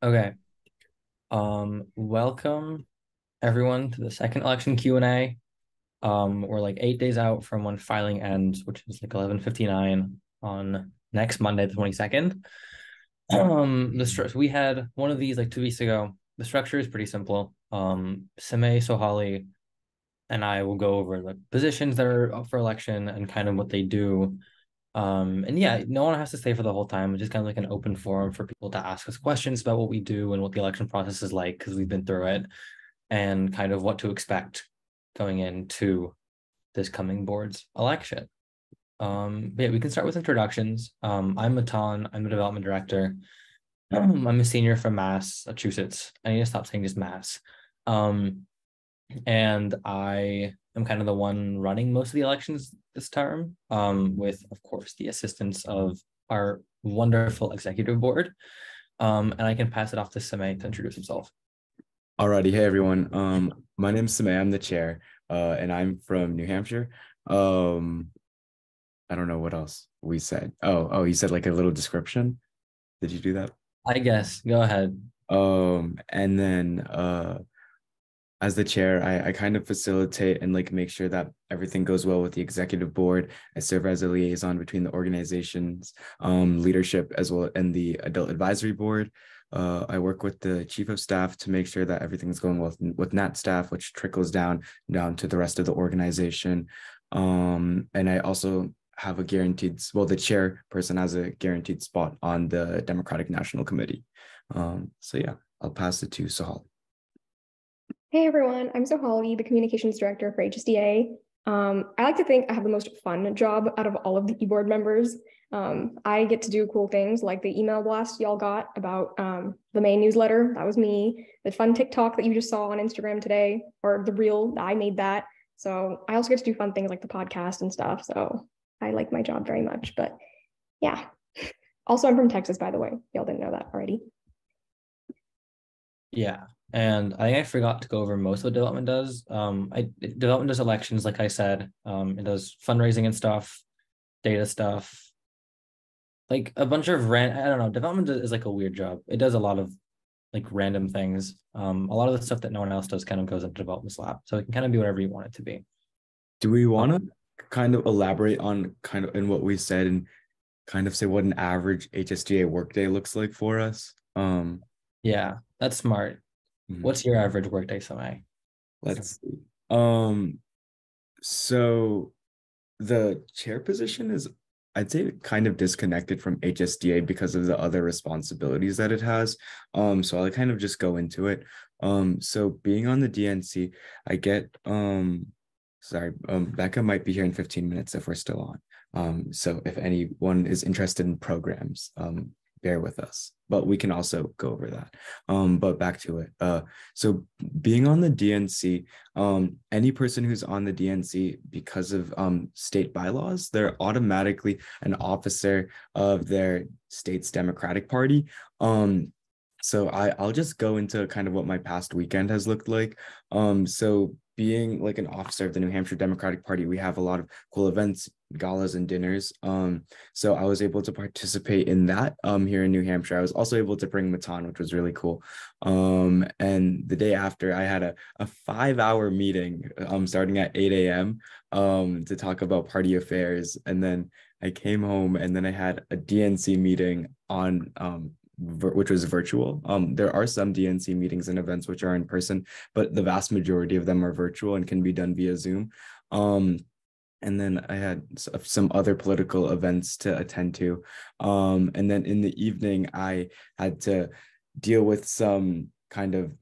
Okay. Welcome everyone to the second election Q&A. We're like 8 days out from when filing ends, which is like 11:59 on next Monday, the 22nd. We had one of these like 2 weeks ago. The structure is pretty simple. Sime Sohali and I will go over the positions that are up for election and kind of what they do. And yeah, no one has to stay for the whole time. It's just kind of like an open forum for people to ask us questions about what we do and what the election process is like, because we've been through it, and kind of what to expect going into this coming board's election. But yeah, we can start with introductions. I'm Matan. I'm the development director. I'm a senior from Massachusetts. I need to stop saying just Mass. And I am kind of the one running most of the elections this term, with, of course, the assistance of our wonderful executive board. And I can pass it off to Sime to introduce himself. Alrighty, hey everyone. My name's Samay. I'm the chair, and I'm from New Hampshire. Um, I don't know what else we said. You said like a little description. Did you do that? I guess, go ahead. And then as the chair, I kind of facilitate and like make sure that everything goes well with the executive board. I serve as a liaison between the organization's leadership as well and the adult advisory board. I work with the chief of staff to make sure that everything's going well with NAT staff, which trickles down to the rest of the organization. And I also have a the chairperson has a guaranteed spot on the Democratic National Committee. So yeah, I'll pass it to Sahal. Hey everyone, I'm Zohali, the communications director for HSDA. I like to think I have the most fun job out of all of the e-board members. I get to do cool things like the email blast y'all got about the main newsletter. That was me. The fun TikTok that you just saw on Instagram today, or the reel, I made that. So I also get to do fun things like the podcast and stuff. So I like my job very much. But yeah. Also, I'm from Texas, by the way. Y'all didn't know that already. Yeah. And I think I forgot to go over most of what development does. Development does elections, like I said. It does fundraising and stuff, data stuff, like a bunch of I don't know. Development is like a weird job. It does a lot of like random things. A lot of the stuff that no one else does kind of goes into development's lap. So it can kind of be whatever you want it to be. Do we want Um, to kind of elaborate on kind of in what we said and kind of say what an average HSDA workday looks like for us? yeah, that's smart. Mhm. What's your average workday, Samay? Let's see. Um, so the chair position is, I'd say, kind of disconnected from HSDA because of the other responsibilities that it has. So I'll kind of just go into it. So being on the DNC, I get Becca might be here in 15 minutes if we're still on. So if anyone is interested in programs, bear with us. But we can also go over that. But back to it. So being on the DNC, any person who's on the DNC because of state bylaws, they're automatically an officer of their state's Democratic Party. So I'll just go into kind of what my past weekend has looked like. So being like an officer of the New Hampshire Democratic Party, we have a lot of cool events, galas, and dinners. So I was able to participate in that here in New Hampshire. I was also able to bring Matan, which was really cool. And the day after, I had a 5-hour meeting starting at 8 a.m. To talk about party affairs. And then I came home and then I had a DNC meeting on which was virtual. There are some DNC meetings and events which are in person, but the vast majority of them are virtual and can be done via Zoom. And then I had some other political events to attend to. And then in the evening, I had to deal with some kind of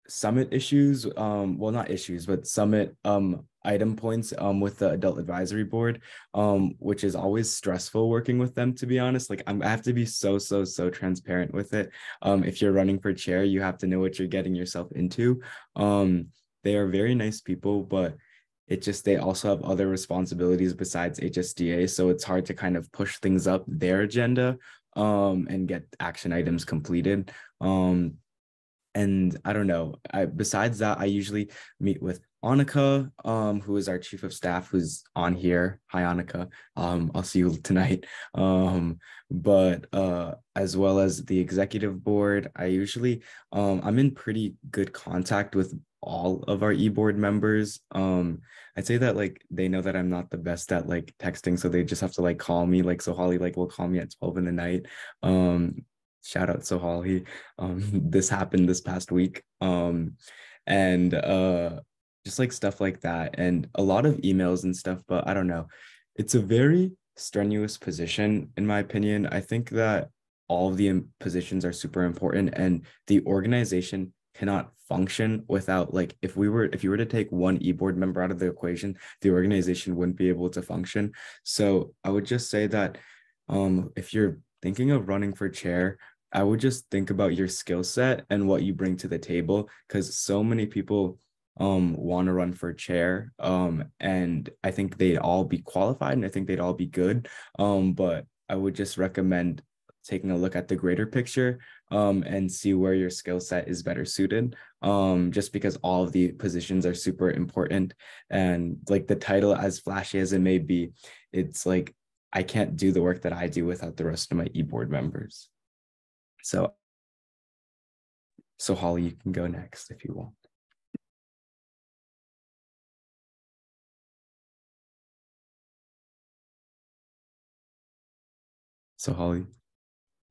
summit issues. Well, not issues, but summit item points with the adult advisory board, which is always stressful working with them, to be honest. Like I have to be so transparent with it. If you're running for chair, you have to know what you're getting yourself into. They are very nice people, but they also have other responsibilities besides HSDA. So it's hard to kind of push things up their agenda and get action items completed. And I don't know. Besides that, I usually meet with Annika, who is our chief of staff, who's on here. Hi, Annika. I'll see you tonight. But as well as the executive board, I usually I'm in pretty good contact with all of our e-board members. I'd say that like they know that I'm not the best at like texting, so they just have to like call me. Like so Holly like will call me at 12 in the night. Shout out to Holly. This happened this past week. And just like stuff like that and a lot of emails and stuff, but I don't know. It's a very strenuous position in my opinion. I think that all of the positions are super important and the organization cannot function without like if you were to take one e-board member out of the equation, the organization wouldn't be able to function. So I would just say that if you're thinking of running for chair, I would just think about your skill set and what you bring to the table because so many people want to run for chair and I think they'd all be qualified and I think they'd all be good, but I would just recommend taking a look at the greater picture and see where your skill set is better suited, just because all of the positions are super important and like the title as flashy as it may be, it's like I can't do the work that I do without the rest of my e-board members. So Holly, you can go next if you want. So Holly.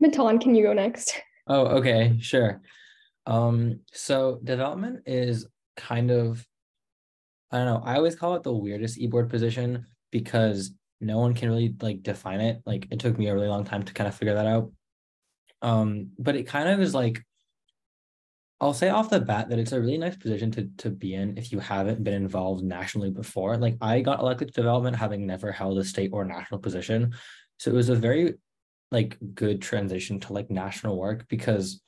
Matan, can you go next? Oh, okay, sure. So development is kind of, I don't know, I always call it the weirdest e-board position because no one can really like define it. Like it took me a really long time to kind of figure that out. But it kind of is like, I'll say off the bat that it's a really nice position to be in if you haven't been involved nationally before. Like I got elected to development having never held a state or national position. So it was a very like good transition to like national work because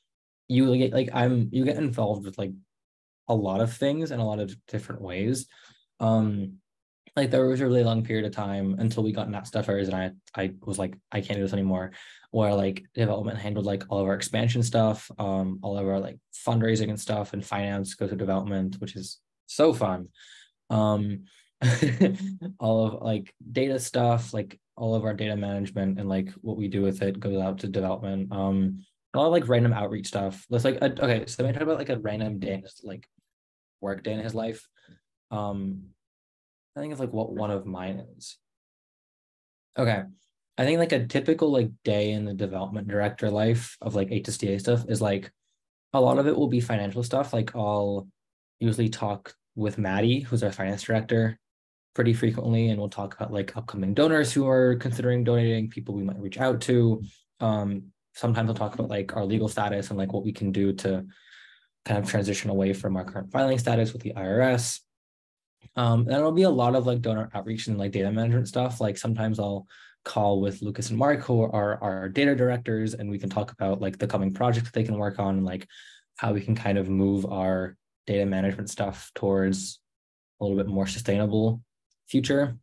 you get like you get involved with like a lot of things in a lot of different ways. Like there was a really long period of time until we got Nat Stuffers and I was like, I can't do this anymore, where like development handled like all of our expansion stuff, all of our like fundraising and stuff and finance goes to development, which is so fun. Um all of like data stuff, like all of our data management and like what we do with it goes out to development. A lot of like random outreach stuff. Let's like okay, so let me talk about like a random day in his like work day in his life. I think it's like what one of mine is. Okay. I think like a typical like day in the development director life of like HSDA stuff is like a lot of it will be financial stuff. Like I'll usually talk with Maddie, who's our finance director, pretty frequently, and we'll talk about like upcoming donors who are considering donating, people we might reach out to. Sometimes we'll talk about like our legal status and like what we can do to kind of transition away from our current filing status with the IRS. And it'll be a lot of like donor outreach and like data management stuff. Like sometimes I'll call with Lucas and Mark, who are our data directors, and we can talk about like the coming projects that they can work on and like how we can kind of move our data management stuff towards a little bit more sustainable future.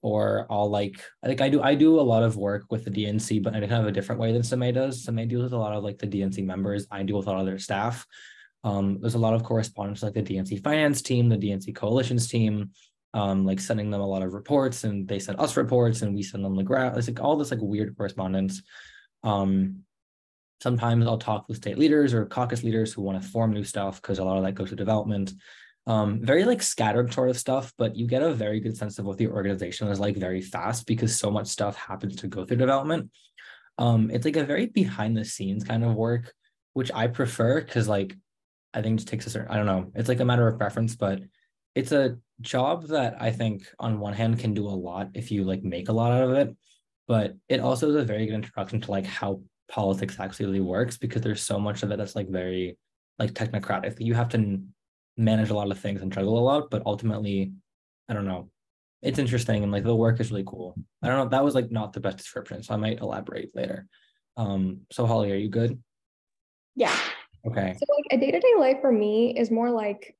Or I'll like I think I do a lot of work with the DNC, but in kind of a different way than Samay does. Samay deals with a lot of like the DNC members. I deal with a lot of their staff. There's a lot of correspondence like the DNC finance team, the DNC coalitions team, like sending them a lot of reports and they send us reports and we send them the graph. It's like all this like weird correspondence. Sometimes I'll talk with state leaders or caucus leaders who want to form new stuff because a lot of that goes to development. Very like scattered sort of stuff, but you get a very good sense of what the organization is like very fast because so much stuff happens to go through development. It's like a very behind the scenes kind of work, which I prefer because like I think it just takes a certain, I don't know, it's like a matter of preference, but it's a job that I think on one hand can do a lot if you like make a lot out of it, but it also is a very good introduction to like how politics actually works because there's so much of it that's like very like technocratic. You have to manage a lot of things and juggle a lot, but ultimately, I don't know, it's interesting and like the work is really cool. I don't know, that was like not the best description, so I might elaborate later. So Holly, are you good? Yeah. Okay. So like a day-to-day life for me is more like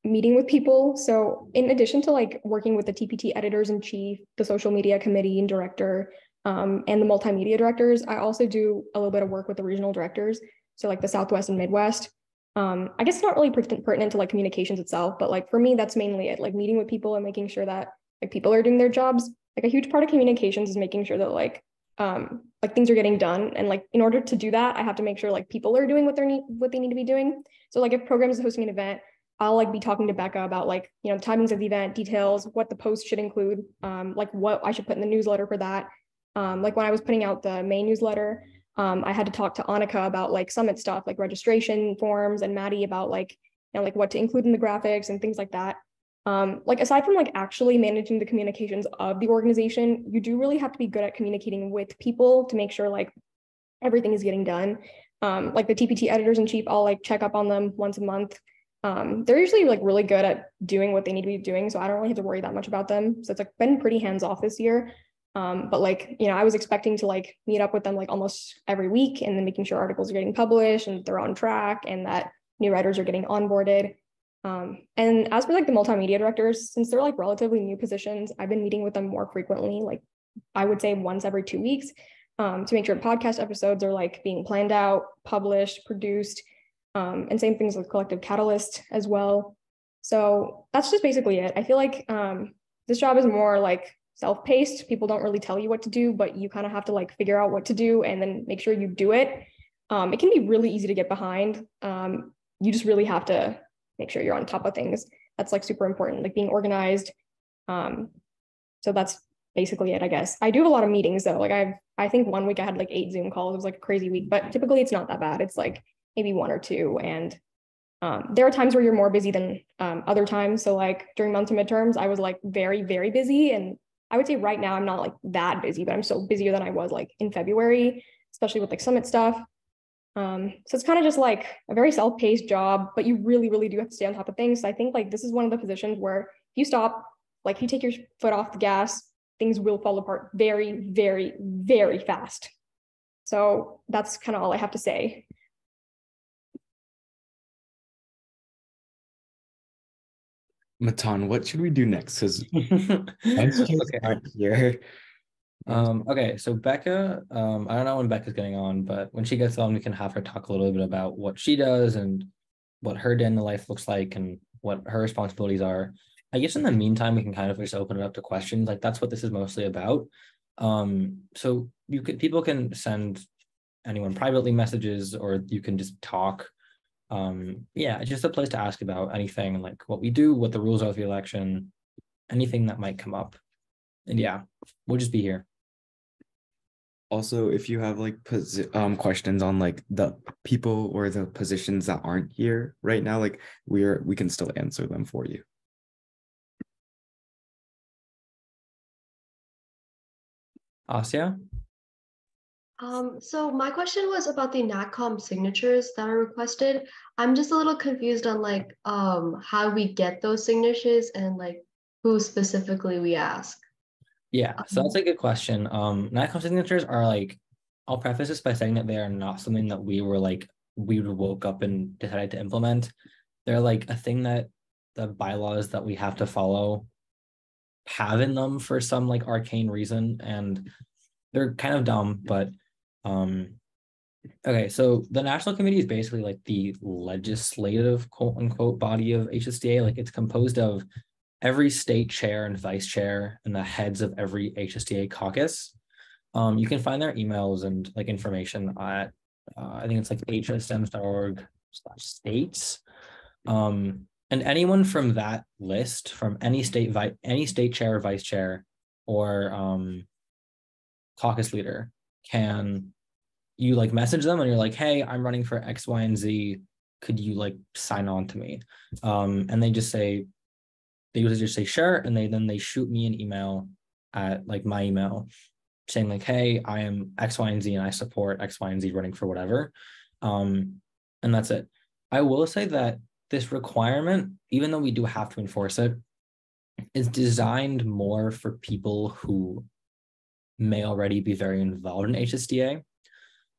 meeting with people. So in addition to like working with the TPT editors in chief, the social media committee and director, and the multimedia directors, I also do a little bit of work with the regional directors. So like the Southwest and Midwest. I guess it's not really pertinent to like communications itself, but like for me, that's mainly it, like meeting with people and making sure that like people are doing their jobs. Like a huge part of communications is making sure that like things are getting done. And like in order to do that, I have to make sure like people are doing what they need to be doing. So like if programs is hosting an event, I'll like be talking to Becca about like, timings of the event, details, what the post should include, like what I should put in the newsletter for that. Like when I was putting out the May newsletter, I had to talk to Annika about like summit stuff, like registration forms, and Maddie about like, like what to include in the graphics and things like that. Like aside from like actually managing the communications of the organization, you do really have to be good at communicating with people to make sure like everything is getting done. Like the TPT editors in chief, I'll like check up on them once a month. They're usually like really good at doing what they need to be doing, so I don't really have to worry that much about them. So it's like been pretty hands off this year. But like, I was expecting to like meet up with them like almost every week and then making sure articles are getting published and they're on track and that new writers are getting onboarded. And as for like the multimedia directors, since they're like relatively new positions, I've been meeting with them more frequently, like I would say once every 2 weeks, to make sure podcast episodes are like being planned out, published, produced, and same things with Collective Catalyst as well. So that's just basically it. I feel like this job is more like self-paced. People don't really tell you what to do, but you kind of have to like figure out what to do and then make sure you do it. It can be really easy to get behind. You just really have to make sure you're on top of things. That's like super important, like being organized. So that's basically it, I guess. I do have a lot of meetings though. Like I think 1 week I had like 8 Zoom calls. It was like a crazy week, but typically it's not that bad. It's like maybe 1 or 2. And there are times where you're more busy than other times. So like during months of midterms, I was like very, very busy. And I would say right now I'm not like that busy, but I'm still busier than I was like in February, especially with like summit stuff. So it's kind of just like a very self-paced job, but you really, really do have to stay on top of things. So I think like this is one of the positions where if you stop, like if you take your foot off the gas, things will fall apart very, very, very fast. So that's kind of all I have to say. Matan, what should we do next? Because questions Okay. aren't here. Okay, so Becca, I don't know when Becca's getting on, but when she gets on, we can have her talk a little bit about what she does and what her day in the life looks like and what her responsibilities are. I guess in the meantime, we can kind of just open it up to questions. Like that's what this is mostly about. So people can send anyone privately messages, or you can just talk. Yeah, it's just a place to ask about anything, like what we do, what the rules are of the election, anything that might come up. And yeah, we'll just be here. Also, if you have like questions on like the people or the positions that aren't here right now, like we can still answer them for you. Asya? So my question was about the NACOM signatures that are requested. I'm just a little confused on like how we get those signatures and like who specifically we ask. Yeah, so that's a good question. NICOM signatures are like, I'll preface this by saying that they are not something that we woke up and decided to implement. They're like a thing that the bylaws that we have to follow have in them for some like arcane reason, and they're kind of dumb, but okay, so the National Committee is basically like the legislative quote unquote body of HSDA. Like it's composed of every state chair and vice chair and the heads of every HSDA caucus. You can find their emails and like information at I think it's like hsms.org/states. And anyone from that list, from any state chair or vice chair or caucus leader, can you like message them and you're like, hey, I'm running for X, Y, and Z. Could you like sign on to me? And they usually just say sure, and they shoot me an email at like my email saying like, hey, I am X, Y, and Z, and I support X, Y, and Z running for whatever. And that's it. I will say that this requirement, even though we do have to enforce it, is designed more for people who may already be very involved in HSDA.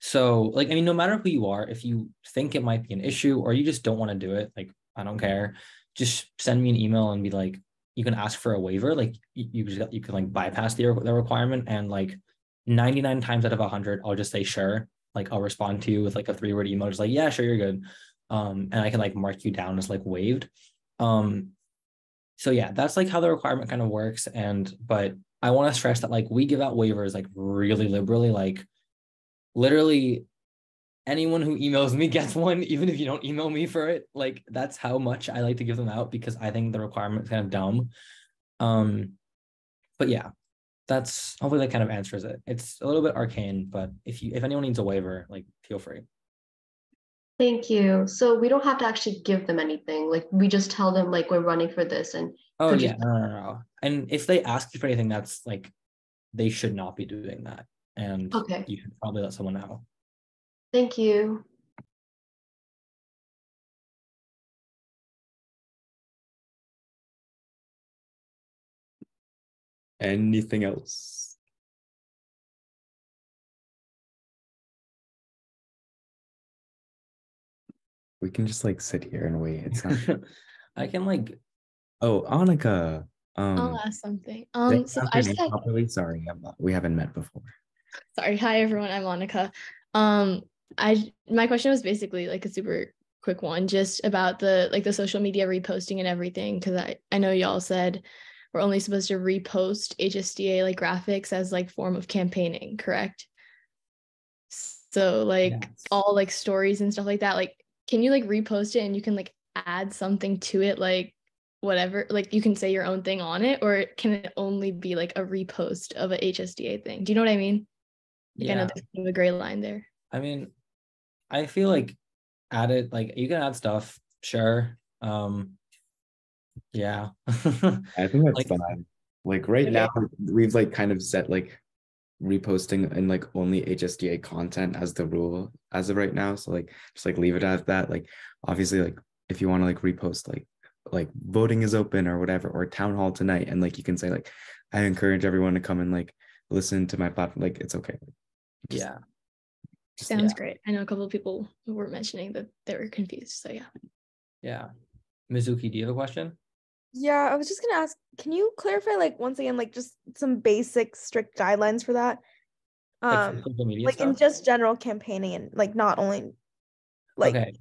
So, like, I mean, no matter who you are, if you think it might be an issue or you just don't want to do it, like, I don't care. Just send me an email and be like, you can ask for a waiver. Like, you can like bypass the requirement, and like 99 times out of 100, I'll just say sure. Like, I'll respond to you with like a 3-word email, just like, yeah, sure, you're good. and I can like mark you down as like waived. So yeah, that's like how the requirement kind of works. But I want to stress that like we give out waivers like really liberally, like literally anyone who emails me gets one, even if you don't email me for it. Like that's how much I like to give them out because I think the requirement is kind of dumb. But yeah, that's hopefully that kind of answers it. It's a little bit arcane, but if anyone needs a waiver, like feel free. Thank you. So we don't have to actually give them anything. Like we just tell them like we're running for this and Oh could yeah, you no. And if they ask you for anything, that's like they should not be doing that. And Okay. you should probably let someone know. Thank you. Anything else? We can just like sit here and wait. It's not. I can like Oh, Annika. I'll ask something. Did I So pronounce I your just name have, properly? Sorry, we haven't met before. sorry. Hi everyone, I'm Monica. My question was basically like a super quick one, just about the social media reposting and everything, because I know y'all said we're only supposed to repost HSDA like graphics as like form of campaigning, correct? So like yes. all like stories and stuff like that, like can you like repost it and you can like add something to it, like whatever, like you can say your own thing on it, or can it only be like a repost of a HSDA thing? Do you know what I mean? Like I know Yeah. there's kind of a gray line there. I mean, I feel like add it like you can add stuff, sure. Yeah. I think that's Like fine. Like right now, Okay. we've like kind of set like reposting and like only HSDA content as the rule as of right now. So like just like leave it at that. Like obviously, like if you want to like repost like voting is open or whatever, or town hall tonight, and like you can say like I encourage everyone to come and like listen to my platform. Like it's okay. Just, yeah. Sounds Yeah. great. I know a couple of people who were mentioning that they were confused. So yeah. Yeah. Mizuki, do you have a question? Yeah, I was just gonna ask, can you clarify like once again, like just some basic strict guidelines for that? Like for social media Like in stuff? just general campaigning and like not only like Okay.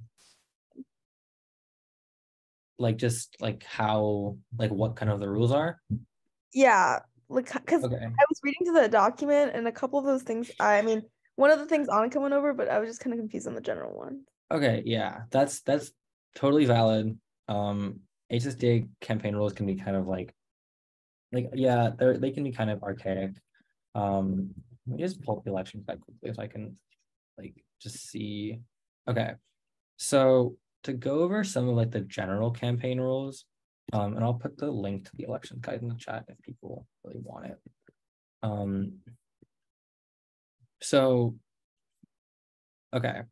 Like just like how like what kind of the rules are? yeah, like because Okay. I was reading to the document and a couple of those things, I mean, one of the things Annika went over, but I was just kind of confused on the general one. Okay, yeah. That's totally valid. HSDA campaign rules can be kind of like yeah, they can be kind of archaic. Let me just pull up the elections back quickly so I can like just see. Okay, so to go over some of like the general campaign rules, and I'll put the link to the election guide in the chat if people really want it. So okay,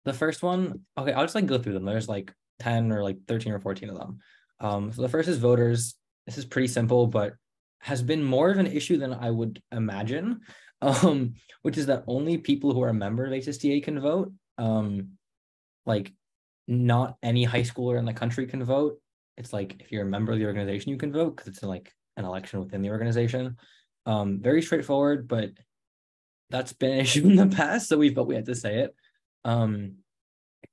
the first one, okay, I'll just like go through them. There's like 10 or like 13 or 14 of them. So the first is voters. This is pretty simple, but has been more of an issue than I would imagine, which is that only people who are a member of HSDA can vote. Like not any high schooler in the country can vote. It's like if you're a member of the organization, you can vote because it's like an election within the organization. Very straightforward, but that's been an issue in the past, so we felt we had to say it.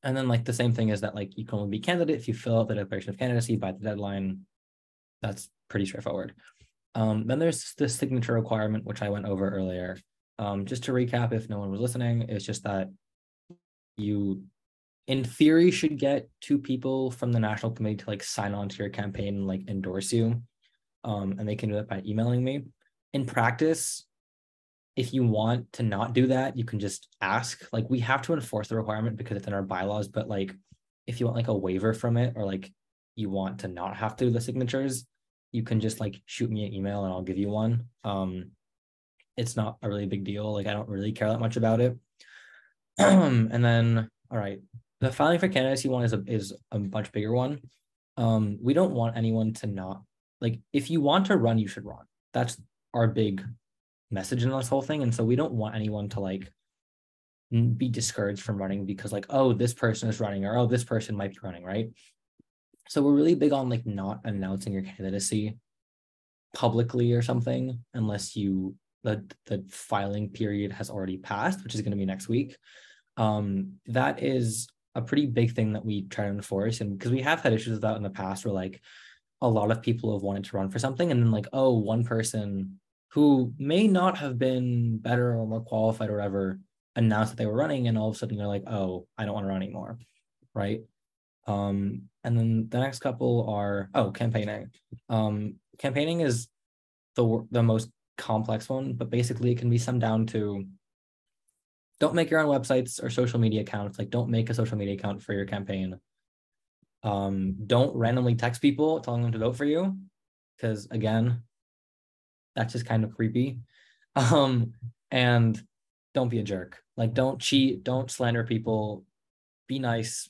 And then like the same thing is that like you can only be candidate if you fill out the declaration of candidacy by the deadline. That's pretty straightforward. Then there's the signature requirement, which I went over earlier. Just to recap, if no one was listening, it's just that you, in theory, should get 2 people from the national committee to like sign on to your campaign and like endorse you. And they can do that by emailing me. In practice, if you want to not do that, you can just ask. Like we have to enforce the requirement because it's in our bylaws, but like if you want like a waiver from it or like you want to not have to do the signatures, you can just like shoot me an email and I'll give you one. It's not a really big deal. Like I don't really care that much about it. And then, all right, the filing for candidacy one is a much bigger one. We don't want anyone to not, like if you want to run, you should run. That's our big message in this whole thing. And so we don't want anyone to like be discouraged from running because like, oh, this person is running or oh, this person might be running, right? So we're really big on like not announcing your candidacy publicly or something unless the filing period has already passed, which is going to be next week. That is a pretty big thing that we try to enforce. And because we have had issues with that in the past where like a lot of people have wanted to run for something and then like, oh, one person who may not have been better or more qualified or whatever announced that they were running, and all of a sudden they're like, oh, I don't want to run anymore, right? And then the next couple are campaigning. Campaigning is the most complex one, but basically it can be summed down to don't make your own websites or social media accounts. Like, don't make a social media account for your campaign. Don't randomly text people telling them to vote for you, because again, that's just kind of creepy. And don't be a jerk. Like, don't cheat, don't slander people, be nice,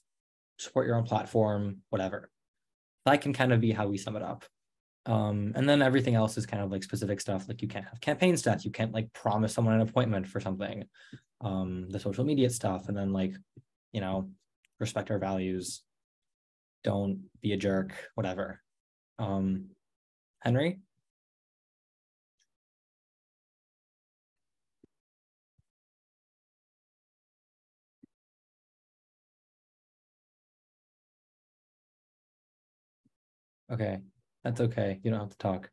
support your own platform, whatever. That can kind of be how we sum it up. And then everything else is kind of like specific stuff. Like, you can't have campaign stats, you can't like promise someone an appointment for something. The social media stuff, and then like, you know, respect our values, don't be a jerk, whatever. Henry? Okay, that's okay. You don't have to talk.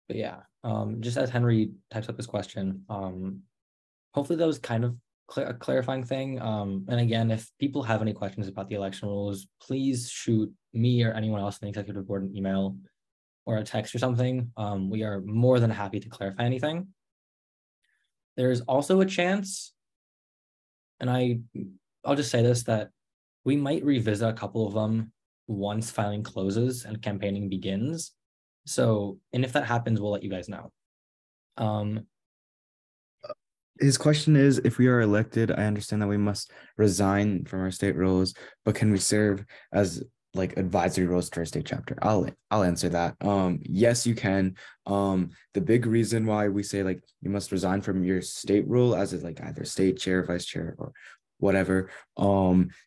But yeah, just as Henry types up his question, hopefully that was kind of a clarifying thing. And again, if people have any questions about the election rules, please shoot me or anyone else in the executive board an email or a text or something. We are more than happy to clarify anything. There's also a chance, and I'll just say this, that we might revisit a couple of them once filing closes and campaigning begins. So, and if that happens, we'll let you guys know. His question is, if we are elected, I understand that we must resign from our state roles, but can we serve as like advisory roles to our state chapter? I'll answer that. Yes, you can. The big reason why we say like you must resign from your state role as is like either state chair, vice chair, or whatever,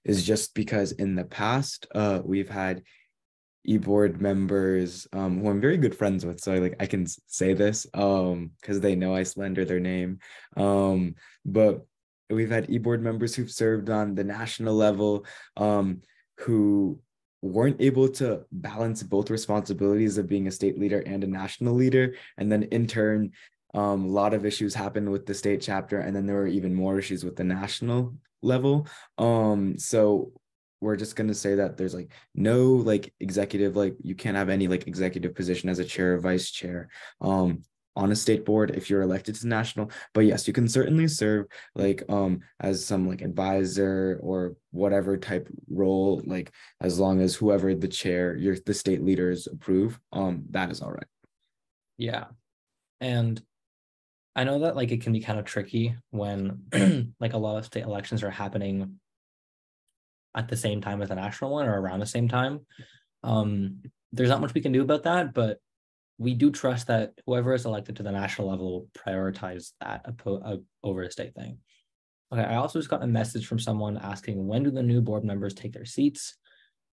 is just because in the past, we've had e-board members who I'm very good friends with, so I can say this because they know I slander their name, but we've had e-board members who've served on the national level who weren't able to balance both responsibilities of being a state leader and a national leader, and then in turn a lot of issues happened with the state chapter, and then there were even more issues with the national level. So we're just going to say that there's like no like executive, like you can't have any like executive position as a chair or vice chair on a state board if you're elected to national. But yes, you can certainly serve like as some like advisor or whatever type role, like as long as whoever the chair, the state leaders approve, that is all right. Yeah. And I know that like it can be kind of tricky when like a lot of state elections are happening at the same time as the national one or around the same time. There's not much we can do about that, but we do trust that whoever is elected to the national level will prioritize that over a state thing. Okay, I also just got a message from someone asking, when do the new board members take their seats?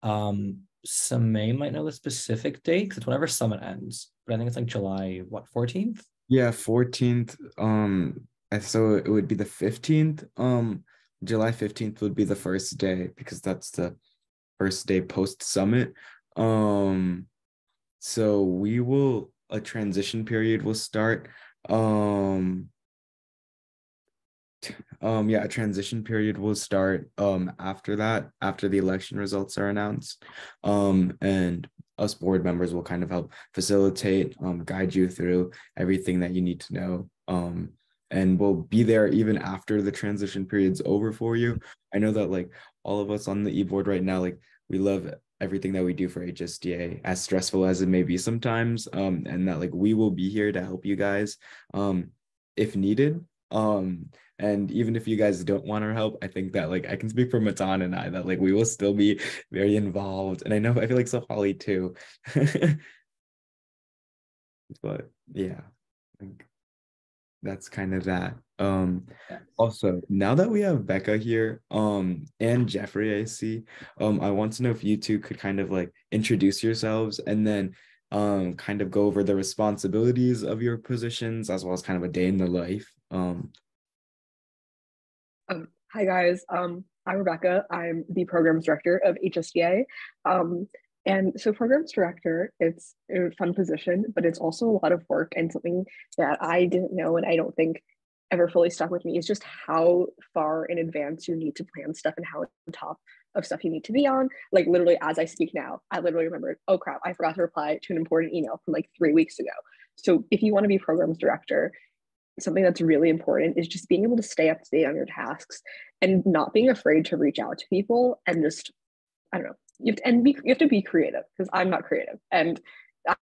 Samay might know the specific date, because it's whenever summit ends, but I think it's like July, 14th? Yeah, 14th. So it would be the 15th. July 15th would be the first day because that's the first day post summit. So a transition period will start. A transition period will start after that, after the election results are announced. And us board members will kind of help facilitate, guide you through everything that you need to know. And we'll be there even after the transition period's over for you. I know that like all of us on the e-board right now, like we love everything that we do for HSDA, as stressful as it may be sometimes, and that like we will be here to help you guys if needed. And even if you guys don't want our help, I think that like I can speak for Matan and I that like we will still be very involved. And I feel like so Holly too. But yeah. that's kind of that. Yeah. Also, now that we have Becca here, and Jeffrey, I see, I want to know if you two could kind of like introduce yourselves and then kind of go over the responsibilities of your positions as well as kind of a day in the life. Hi guys, I'm Rebecca. I'm the programs director of HSDA. And so programs director, it's a fun position, but it's also a lot of work and something that I didn't know and I don't think ever fully stuck with me is just how far in advance you need to plan stuff and how on top of stuff you need to be on. Like literally as I speak now, I literally remembered, oh crap, I forgot to reply to an important email from like 3 weeks ago. So if you want to be programs director, something that's really important is just being able to stay up to date on your tasks and not being afraid to reach out to people and just, I don't know, you have to be creative because I'm not creative. And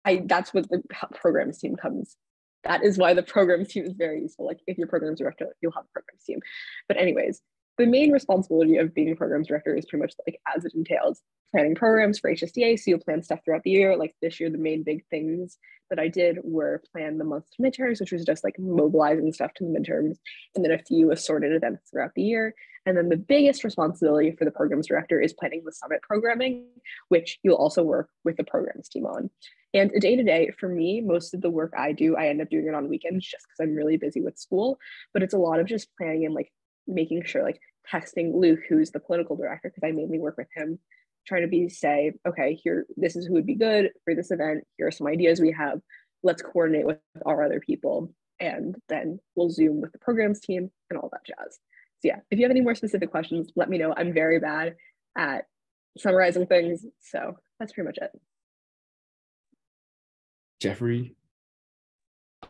that's what the programs team comes. That is why the programs team is very useful. Like if you're programs director, you'll have a programs team. But anyways, the main responsibility of being a programs director is pretty much like as it entails planning programs for HSDA. So you'll plan stuff throughout the year. Like this year, the main big things that I did were plan the month to midterms, which was just like mobilizing stuff to the midterms, and then a few assorted events throughout the year. And then the biggest responsibility for the programs director is planning the summit programming, which you'll also work with the programs team on. And day to day, for me, most of the work I do, I end up doing it on weekends just because I'm really busy with school. But it's a lot of just planning and like making sure, like texting Luke, who's the political director, because I mainly work with him, trying to say, okay, here, this is who would be good for this event. Here are some ideas we have. Let's coordinate with our other people. And then we'll Zoom with the programs team and all that jazz. So yeah, if you have any more specific questions, let me know. I'm very bad at summarizing things. So that's pretty much it. Jeffrey?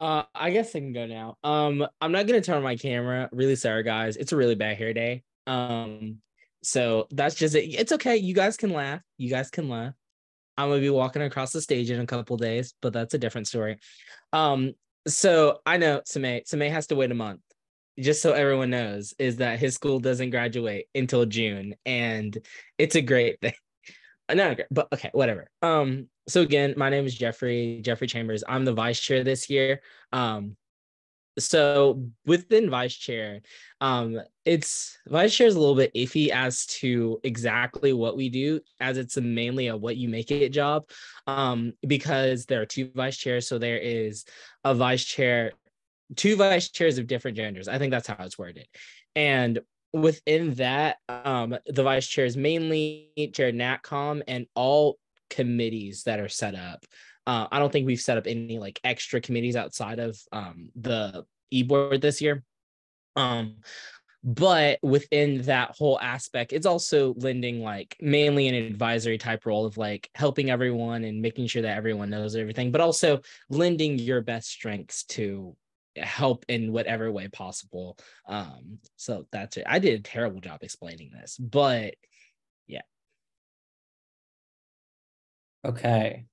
I guess I can go now. I'm not gonna turn on my camera. Really sorry, guys. It's a really bad hair day. So that's just it. It's okay. You guys can laugh. You guys can laugh. I'm gonna be walking across the stage in a couple days, but that's a different story. So I know Samay has to wait a month. Just so everyone knows, is that his school doesn't graduate until June, and it's a great thing. Not great, but okay, whatever. So again, my name is Jeffrey Chambers. I'm the vice chair this year. So within vice chair, it's vice chair is a little bit iffy as to exactly what we do, as it's mainly a what you make it job. Because there are two vice chairs, so there is a vice chair, two vice chairs of different genders. I think that's how it's worded. And within that, the vice chair is mainly chair NatCom and all committees that are set up. I don't think we've set up any like extra committees outside of the e-board this year. But within that whole aspect, it's also lending like mainly an advisory type role of like helping everyone and making sure that everyone knows everything, but also lending your best strengths to help in whatever way possible. So that's it. I did a terrible job explaining this, but yeah. Okay.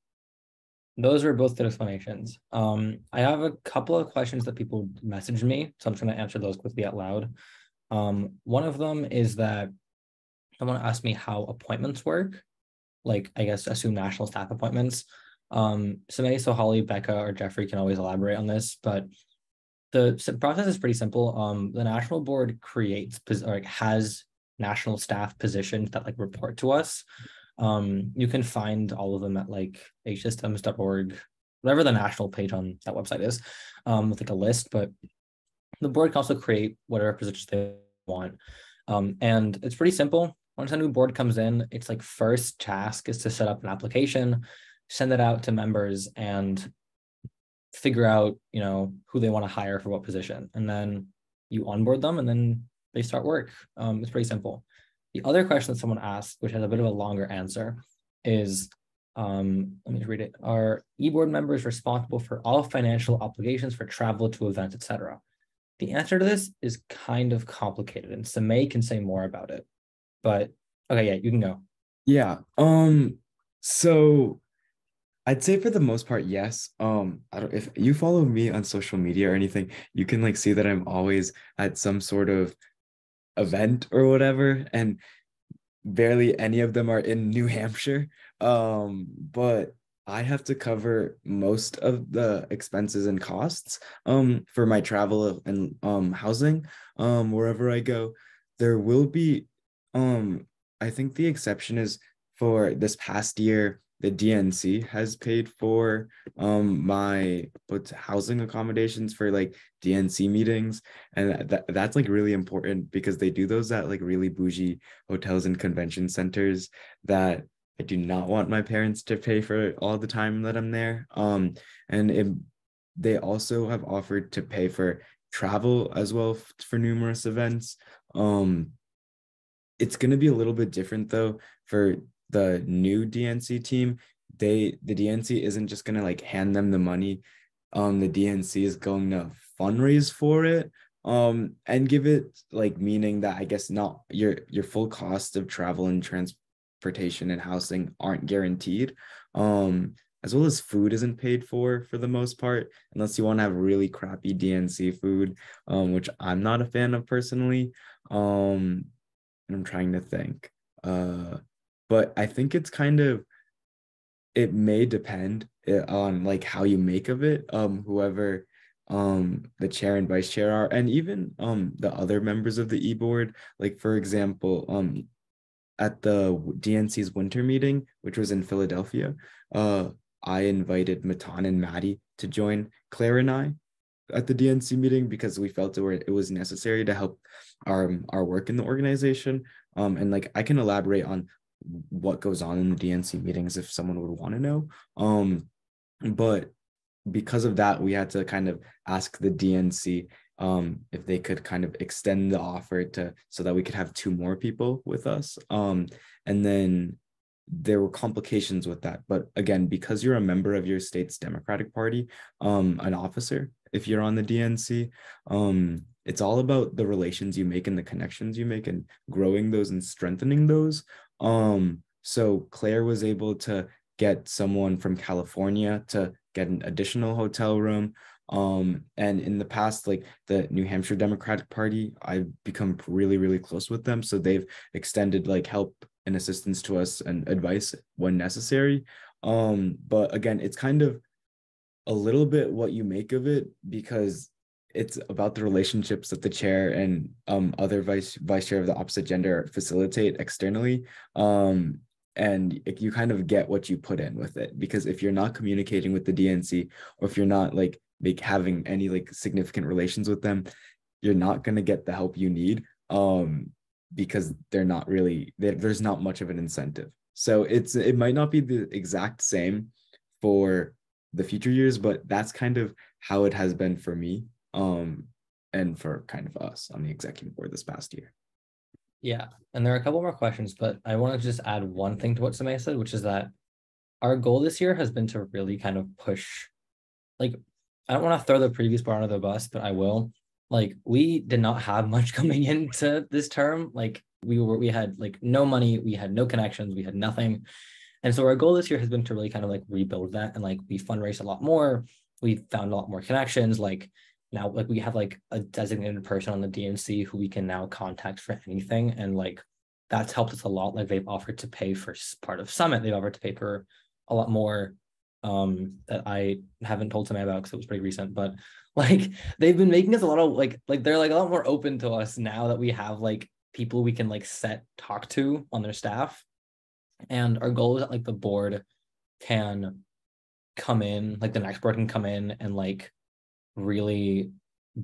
Those were both good explanations. I have a couple of questions that people messaged me, so I'm just going to answer those quickly out loud. One of them is that someone asked me how appointments work, like I guess assume national staff appointments. Samay, so Holly, Becca, or Jeffrey can always elaborate on this, but the process is pretty simple. The national board creates or has national staff positions that like report to us. You can find all of them at like hsystems.org, whatever the national page on that website is, with like a list, but the board can also create whatever positions they want. And it's pretty simple. Once a new board comes in, it's like first task is to set up an application, send it out to members, and figure out, who they want to hire for what position. And then you onboard them and then they start work. It's pretty simple. The other question that someone asked, which has a bit of a longer answer, is, let me read it. Are e-board members responsible for all financial obligations for travel to events, etc.? The answer to this is kind of complicated, and Samay can say more about it. But okay, yeah, you can go. Yeah. So I'd say for the most part, yes. If you follow me on social media or anything, you can like see that I'm always at some sort of event or whatever, and barely any of them are in New Hampshire. But I have to cover most of the expenses and costs for my travel and housing wherever I go. There will be I think the exception is for this past year, the DNC has paid for my housing accommodations for like DNC meetings, and that's like really important because they do those at like really bougie hotels and convention centers that I do not want my parents to pay for all the time that I'm there. They also have offered to pay for travel as well for numerous events. It's going to be a little bit different though for the new DNC team. The DNC isn't just going to like hand them the money. The DNC is going to fundraise for it and give it like meaning that I guess not your full cost of travel and transportation and housing aren't guaranteed. As well as food isn't paid for the most part, unless you want to have really crappy DNC food, which I'm not a fan of personally. And I'm trying to think. But I think it's kind of, it may depend on like how you make of it. Whoever the chair and vice chair are, and even the other members of the e-board. Like for example, at the DNC's winter meeting, which was in Philadelphia, I invited Matan and Maddie to join Claire and I at the DNC meeting because we felt it was necessary to help our work in the organization. And like I can elaborate on what goes on in the DNC meetings if someone would want to know. But because of that, we had to kind of ask the DNC if they could kind of extend the offer so that we could have 2 more people with us. And then there were complications with that. But again, because you're a member of your state's Democratic Party, an officer, if you're on the DNC, it's all about the relations you make and the connections you make and growing those and strengthening those. So Claire was able to get someone from California to get an additional hotel room. And in the past, like the New Hampshire Democratic Party, I've become really, really close with them. So they've extended like help and assistance to us and advice when necessary. But again, it's kind of a little bit what you make of it because it's about the relationships that the chair and other vice chair of the opposite gender facilitate externally. And you kind of get what you put in with it, because if you're not communicating with the DNC, or if you're not like having any like significant relations with them, you're not going to get the help you need, because they're not really there's not much of an incentive. So it might not be the exact same for the future years, but that's kind of how it has been for me, and for kind of us on the executive board this past year. Yeah, and there are a couple more questions, but I want to just add one thing to what Samaya said, which is that our goal this year has been to really kind of push, like, I don't want to throw the previous bar under the bus, but I will. Like, we did not have much coming into this term. Like, we had like no money, we had no connections, we had nothing. And so our goal this year has been to really kind of like rebuild that, and like we fundraised a lot more. We found a lot more connections. Like now, like we have like a designated person on the DNC who we can now contact for anything. And like that's helped us a lot. Like they've offered to pay for part of Summit. They've offered to pay for a lot more that I haven't told somebody about because it was pretty recent. But like they've been making us a lot of like they're like a lot more open to us now that we have like people we can like talk to on their staff. And our goal is that like the board can come in, like the next board can come in and like really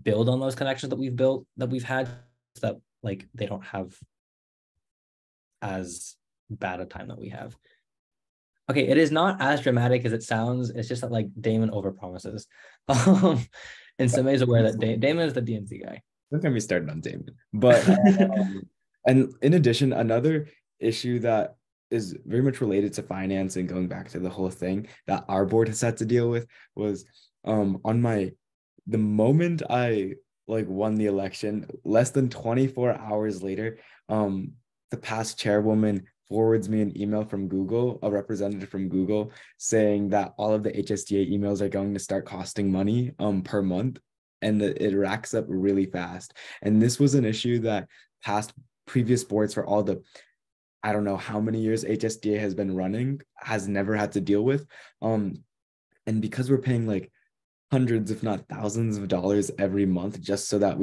build on those connections that we've had, so that like they don't have as bad a time that we have. Okay, it is not as dramatic as it sounds. It's just that like Damon overpromises. And somebody's aware that Damon is the DNC guy. Don't get me started on Damon. But and in addition, another issue that is very much related to finance and going back to the whole thing that our board has had to deal with was the moment I like won the election, less than 24 hours later, the past chairwoman forwards me an email from Google, a representative from Google, saying that all of the HSDA emails are going to start costing money per month, and it racks up really fast. And this was an issue that previous boards for all the I don't know how many years HSDA has been running, has never had to deal with. And because we're paying like hundreds, if not thousands of dollars every month just so that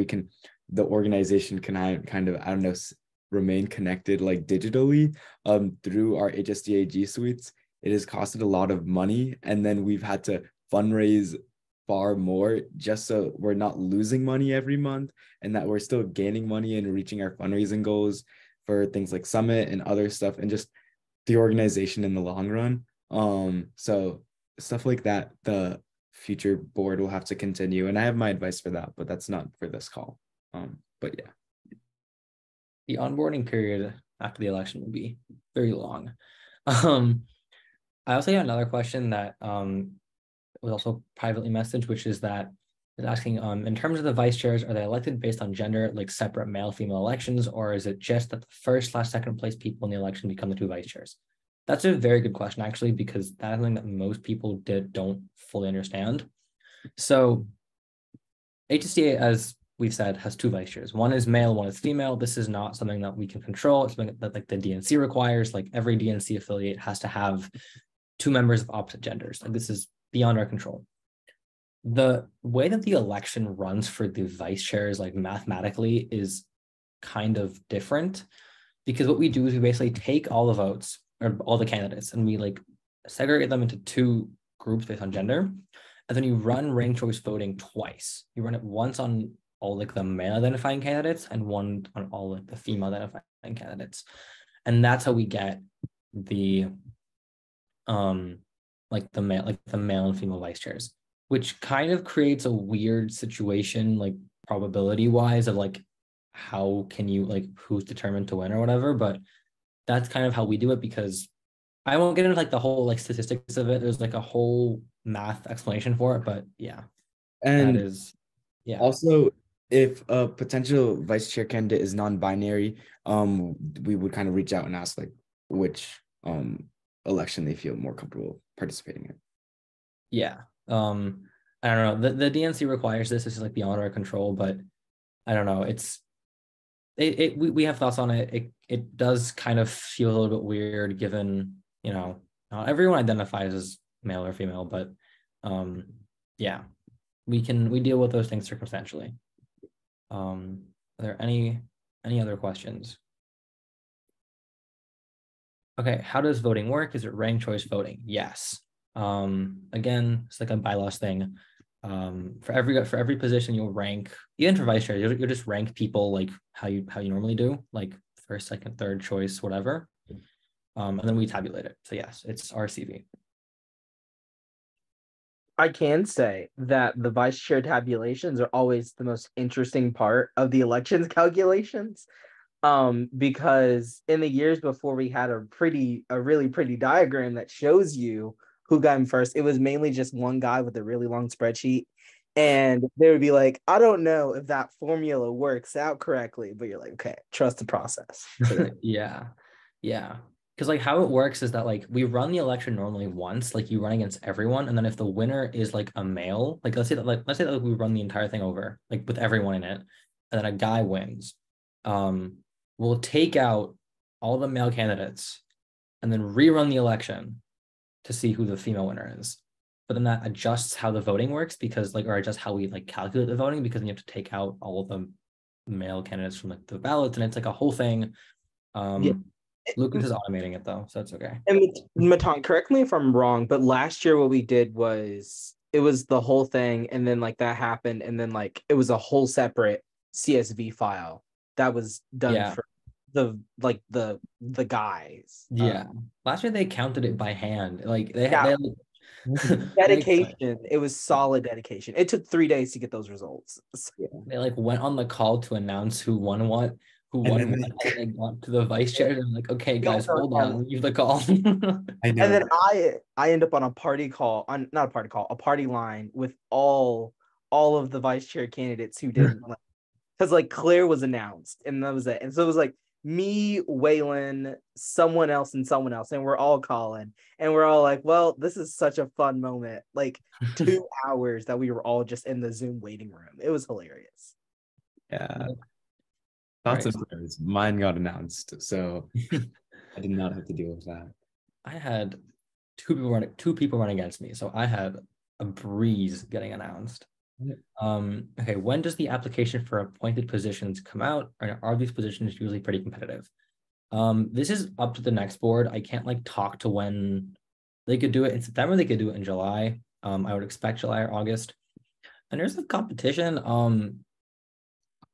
the organization can kind of, I don't know, remain connected like digitally through our HSDA G Suites, it has costed a lot of money. And then we've had to fundraise far more just so we're not losing money every month and that we're still gaining money and reaching our fundraising goals for things like Summit and other stuff and just the organization in the long run. So stuff like that, the future board will have to continue. And I have my advice for that, but that's not for this call. But yeah. The onboarding period after the election will be very long. I also have another question that was also privately messaged, which is that is asking in terms of the vice chairs, are they elected based on gender, like separate male-female elections, or is it just that the first/second place people in the election become the two vice chairs? That's a very good question, actually, because that's something that most people don't fully understand. So HSDA, as we've said, has two vice chairs. One is male, one is female. This is not something that we can control. It's something that like the DNC requires. Like every DNC affiliate has to have two members of opposite genders. Like this is beyond our control. The way that the election runs for the vice chairs, like mathematically, is kind of different because what we do is we basically take all the votes or all the candidates and we like segregate them into two groups based on gender. And then you run ranked choice voting twice. You run it once on all like the male identifying candidates and one on all like the female identifying candidates. And that's how we get the like the male and female vice chairs, which kind of creates a weird situation, like probability wise of like how can you like who's determined to win or whatever. But that's kind of how we do it because I won't get into like the whole like statistics of it. There's like a whole math explanation for it, but yeah, And that is also if a potential vice chair candidate is non-binary, we would kind of reach out and ask like which election they feel more comfortable participating in. Yeah. I don't know. The DNC requires this. This is like beyond our control, but I don't know. We have thoughts on it. It does kind of feel a little bit weird given, you know, not everyone identifies as male or female, but yeah, we deal with those things circumstantially. Are there any other questions? Okay, how does voting work? Is it ranked choice voting? Yes. Again, it's like a bylaws thing. For every position you'll rank, even for vice chair, you'll just rank people like how you normally do, like first, second, third choice, whatever. And then we tabulate it. So yes, it's RCV. I can say that the vice chair tabulations are always the most interesting part of the elections calculations. Because in the years before we had a really pretty diagram that shows you who got him first, it was mainly just one guy with a really long spreadsheet. And they would be like, I don't know if that formula works out correctly, but you're like, okay, trust the process. Yeah. Because like how it works is that like we run the election normally once, like you run against everyone, and then if the winner is like a male, like let's say that we run the entire thing over, like with everyone in it, and then a guy wins. We'll take out all the male candidates and then rerun the election to see who the female winner is. But then that adjusts how the voting works because like, or adjusts how we like calculate the voting because then you have to take out all of the male candidates from like the ballots and it's like a whole thing. Yeah. Lucas is automating it though, so that's okay. And Matan, correct me if I'm wrong, but last year what we did was it was the whole thing, and then like that happened, and then like it was a whole separate CSV file that was done for the guys. Yeah. Last year they counted it by hand. Like they dedication. It was solid dedication. It took 3 days to get those results. They like went on the call to announce who won what. And they got to the vice chair and like, okay, guys, hold on, leave the call. I know. And then I end up on a party line with all of the vice chair candidates who didn't because like Claire was announced and that was it. And so it was like me, Waylon, someone else, and we're all calling, and we're all like, well, this is such a fun moment. Like 2 hours that we were all just in the Zoom waiting room. It was hilarious. Yeah. Thoughts and prayers. Mine got announced. So I did not have to deal with that. I had two people running against me, so I had a breeze getting announced. Okay, when does the application for appointed positions come out? Or are these positions usually pretty competitive? This is up to the next board. I can't like talk to when they could do it in September. They could do it in July. I would expect July or August. And there's a competition.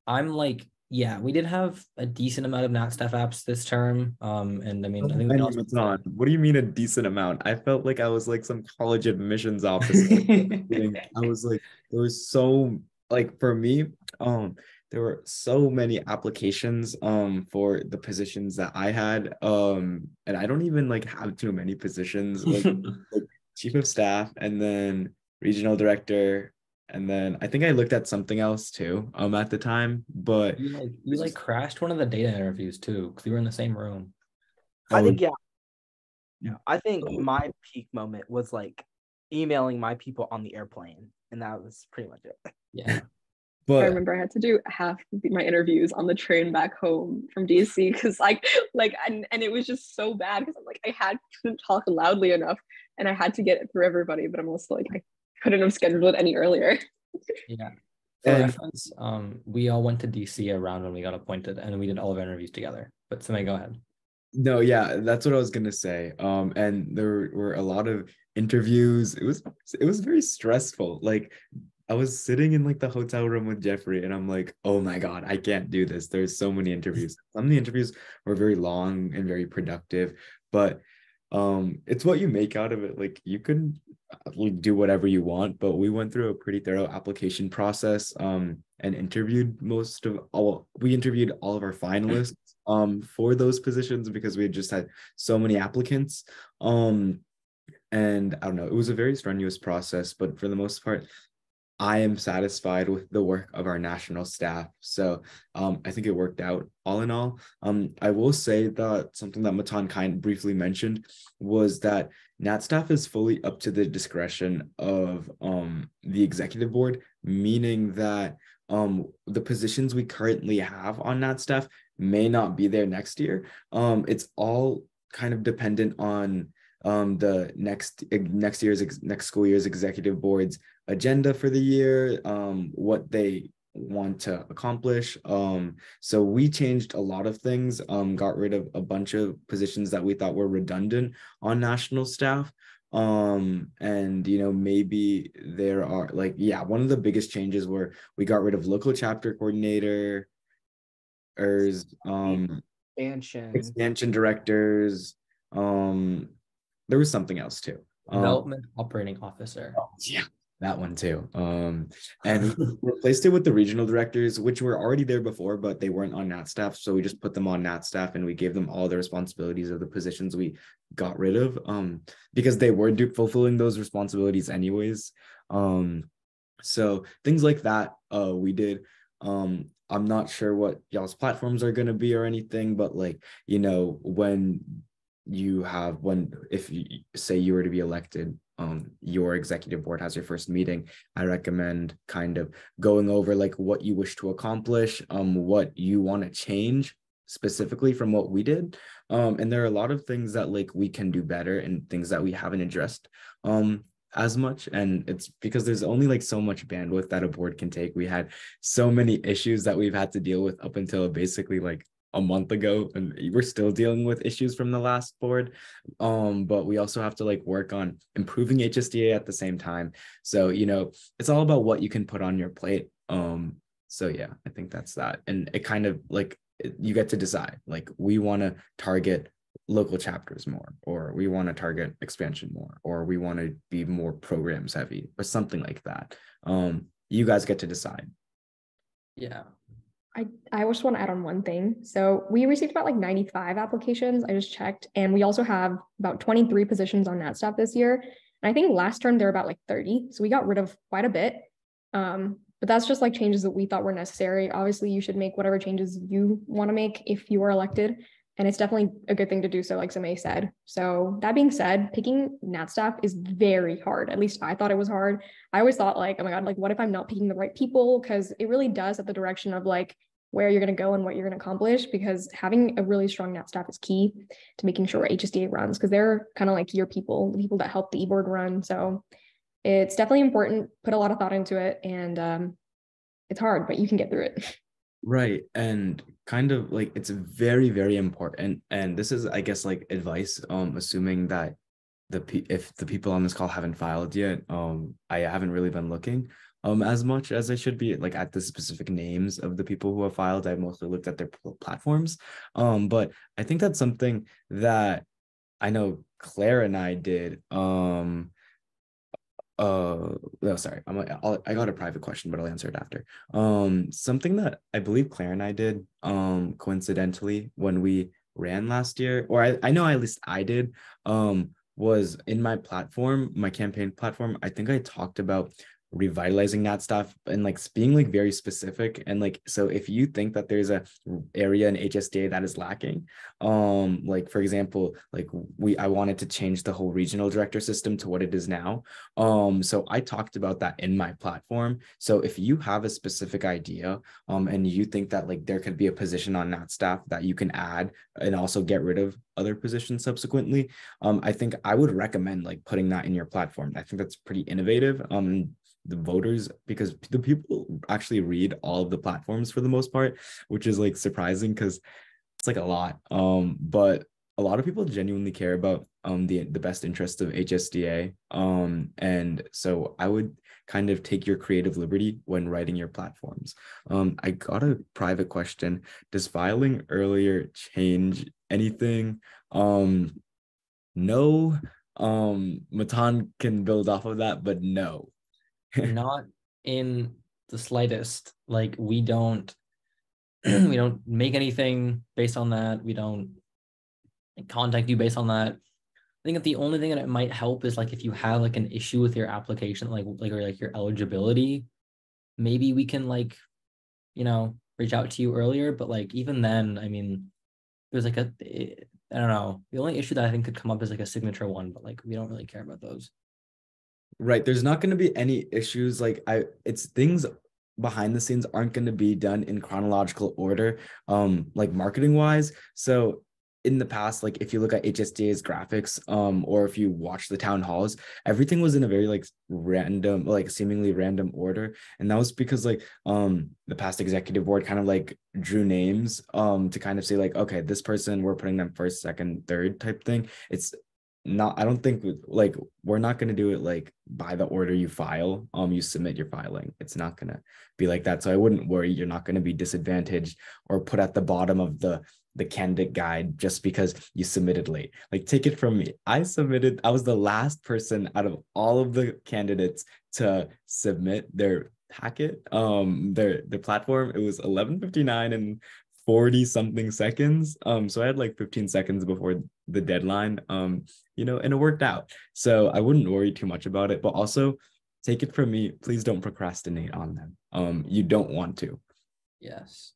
I'm like, yeah, we did have a decent amount of Nat staff apps this term. And I mean, I think we can also What do you mean a decent amount? I felt like I was like some college admissions officer. I was like, there was so like for me, there were so many applications for the positions that I had. And I don't even like have too many positions, like chief of staff and then regional director. And then I think I looked at something else too, at the time, but you crashed one of the data interviews too, because we were in the same room. I think, yeah. I think my peak moment was like emailing my people on the airplane, and that was pretty much it. Yeah. But I remember I had to do half of my interviews on the train back home from DC because and it was just so bad because I'm like couldn't talk loudly enough and I had to get it through everybody, but I'm also like I couldn't have scheduled it any earlier. Yeah. For reference, we all went to DC around when we got appointed and we did all of our interviews together. But Samay, go ahead. No, yeah, that's what I was gonna say. And there were a lot of interviews. It was very stressful. Like I was sitting in like the hotel room with Jeffrey and I'm like, oh my God, I can't do this. There's so many interviews. Some of the interviews were very long and very productive, but it's what you make out of it. Like you can do whatever you want, but we went through a pretty thorough application process and interviewed we interviewed all of our finalists for those positions because we had just had so many applicants. And I don't know, it was a very strenuous process, but for the most part, I am satisfied with the work of our national staff. So I think it worked out all in all. I will say that something that Matan kind of briefly mentioned was that NAT staff is fully up to the discretion of the executive board, meaning that the positions we currently have on NAT staff may not be there next year. It's all kind of dependent on the next school year's executive board's agenda for the year, what they want to accomplish. So we changed a lot of things, got rid of a bunch of positions that we thought were redundant on national staff. And maybe there are one of the biggest changes were we got rid of local chapter coordinator, expansion directors. There was something else too. Development operating officer. Yeah, that one too. And we replaced it with the regional directors, which were already there before, but they weren't on NAT staff. So we just put them on NAT staff and we gave them all the responsibilities of the positions we got rid of, because they were fulfilling those responsibilities anyways. So things like that we did. I'm not sure what y'all's platforms are going to be or anything, but if you say you were to be elected, your executive board has your first meeting, I recommend kind of going over like what you wish to accomplish, what you want to change specifically from what we did. And there are a lot of things that like we can do better and things that we haven't addressed as much, and it's because there's only like so much bandwidth that a board can take. We had so many issues that we've had to deal with up until basically like a month ago, and we're still dealing with issues from the last board. But we also have to like work on improving HSDA at the same time. So it's all about what you can put on your plate. So yeah, I think that's that. And it kind of like you get to decide, like we want to target local chapters more, or we want to target expansion more, or we want to be more programs heavy, or something like that. You guys get to decide. Yeah. I just want to add on one thing. So we received about like 95 applications. I just checked, and we also have about 23 positions on NAT staff this year. And I think last term there were about like 30. So we got rid of quite a bit. But that's just like changes that we thought were necessary. Obviously, you should make whatever changes you want to make if you are elected. And it's definitely a good thing to do so, like Samay said. So that being said, picking NAT staff is very hard. At least I thought it was hard. I always thought like, oh my God, like what if I'm not picking the right people? Because it really does set the direction of like where you're going to go and what you're going to accomplish, because having a really strong NAT staff is key to making sure HSDA runs, because they're kind of like your people, the people that help the e-board run. So it's definitely important. Put a lot of thought into it, and it's hard, but you can get through it. Right. And kind of like it's very, very important. And this is, I guess, like advice, assuming that if the people on this call haven't filed yet, I haven't really been looking as much as I should be, like at the specific names of the people who have filed. I've mostly looked at their platforms. But I think that's something that I know Claire and I did. No, sorry, I got a private question, but I'll answer it after. Something that I believe Claire and I did coincidentally when we ran last year, or I know at least I did, was in my platform, my campaign platform. I think I talked about revitalizing that stuff and like being like very specific. And like, so if you think that there's a area in HSDA that is lacking, like for example, like I wanted to change the whole regional director system to what it is now. So I talked about that in my platform. So if you have a specific idea, and you think that like there could be a position on that staff that you can add and also get rid of other positions subsequently, I think I would recommend like putting that in your platform. I think that's pretty innovative. The voters, because the people actually read all of the platforms for the most part, which is like surprising because it's like a lot. But a lot of people genuinely care about the best interest of HSDA. And so I would kind of take your creative liberty when writing your platforms. I got a private question. Does filing earlier change anything? No. Matan can build off of that, but no. Not in the slightest. Like we don't we don't make anything based on that. We don't contact you based on that. I think that the only thing that it might help is like if you have like an issue with your application, like or like your eligibility, maybe we can like, reach out to you earlier. But like even then, I mean, there's like I don't know. The only issue that I think could come up is like a signature one, but like we don't really care about those. Right. There's not going to be any issues. Like it's things behind the scenes aren't going to be done in chronological order, like marketing wise. So in the past, like if you look at HSDA's graphics, or if you watch the town halls, everything was in a very like random, like seemingly random order. And that was because like the past executive board kind of like drew names to kind of say like, okay, this person, we're putting them first, second, third type thing. It's not, I don't think like we're not going to do it like by the order you file, you submit your filing. It's not going to be like that. So I wouldn't worry. You're not going to be disadvantaged or put at the bottom of the candidate guide just because you submitted late. Like take it from me. I was the last person out of all of the candidates to submit their packet, their platform. It was 11:59 and 40 something seconds. So I had like 15 seconds before the deadline, and it worked out. So I wouldn't worry too much about it, but also take it from me, please don't procrastinate on them. You don't want to. Yes.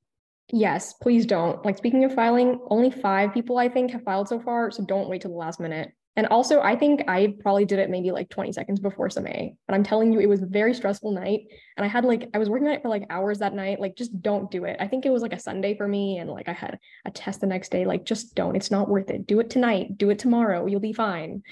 Yes, please don't. Like speaking of filing, only 5 people I think have filed so far, so don't wait till the last minute. And also, I think I probably did it maybe like 20 seconds before some A. But I'm telling you, it was a very stressful night. And I was working on it for like hours that night. Like, just don't do it. I think it was like a Sunday for me. And like I had a test the next day. Like, just don't. It's not worth it. Do it tonight. Do it tomorrow. You'll be fine.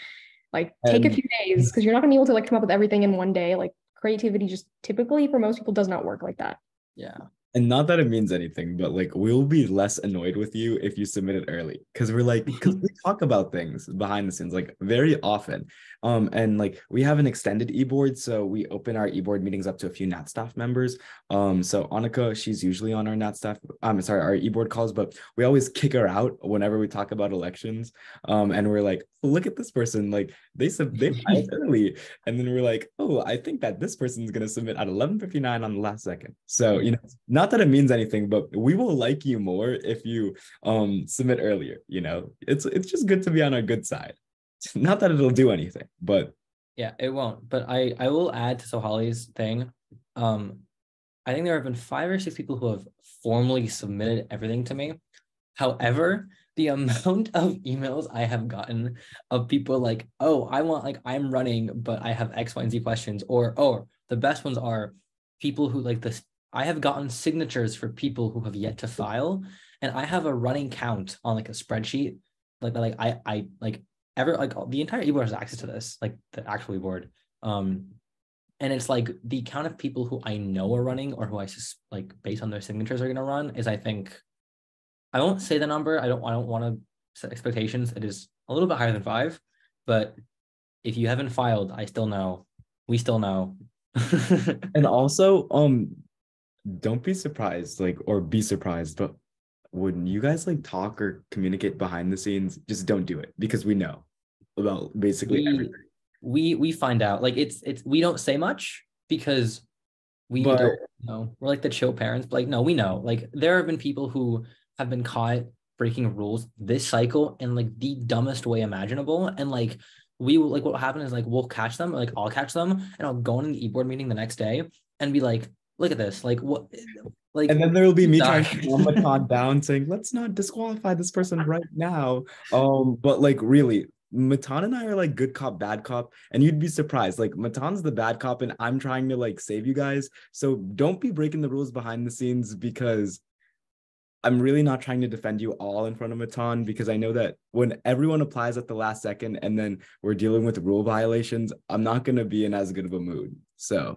Like, take a few days because you're not gonna be able to like come up with everything in one day. Like, creativity just typically for most people does not work like that. Yeah. And not that it means anything, but like we'll be less annoyed with you if you submit it early. Because we talk about things behind the scenes like very often. And like we have an extended e-board, so we open our e-board meetings up to a few NAT staff members. So Annika, she's usually on our NAT staff, our e-board calls, but we always kick her out whenever we talk about elections. And we're like, look at this person, like they filed early. And then we're like, oh, I think that this person's gonna submit at 11:59 on the last second. So not that it means anything, but we will like you more if you submit earlier. It's just good to be on our good side. Not that it'll do anything, but yeah, it won't. But I will add to Sohali's thing. I think there have been 5 or 6 people who have formally submitted everything to me. However, the amount of emails I have gotten of people like, oh, I'm running, but I have X, Y, and Z questions, or the best ones are people who like this. I have gotten signatures for people who have yet to file, and I have a running count on like a spreadsheet. I ever like the entire e-board has access to this, like the actual e-board. And it's like the count of people who I know are running or who I just like based on their signatures are gonna run is, I think, I won't say the number. I don't want to set expectations. It is a little bit higher than 5, but if you haven't filed, I still know. We still know. And also, don't be surprised, like, or be surprised, but when you guys like talk or communicate behind the scenes, just don't do it because we know about basically everything. We find out, like, it's we don't say much because we But don't know. We're like the chill parents, but like, no, we know. Like, there have been people who have been caught breaking rules this cycle in like the dumbest way imaginable, and like we will, like, what will happen is like we'll catch them, or like I'll catch them, and I'll go in the e-board meeting the next day and be like, look at this, like, what, like, and then there will be me trying Doc. to calm Matan down, saying, let's not disqualify this person right now. But like really, Matan and I are like good cop, bad cop, and you'd be surprised. Like Matan's the bad cop, and I'm trying to like save you guys. So don't be breaking the rules behind the scenes, because I'm really not trying to defend you all in front of Matan, because I know that when everyone applies at the last second and then we're dealing with rule violations, I'm not going to be in as good of a mood. So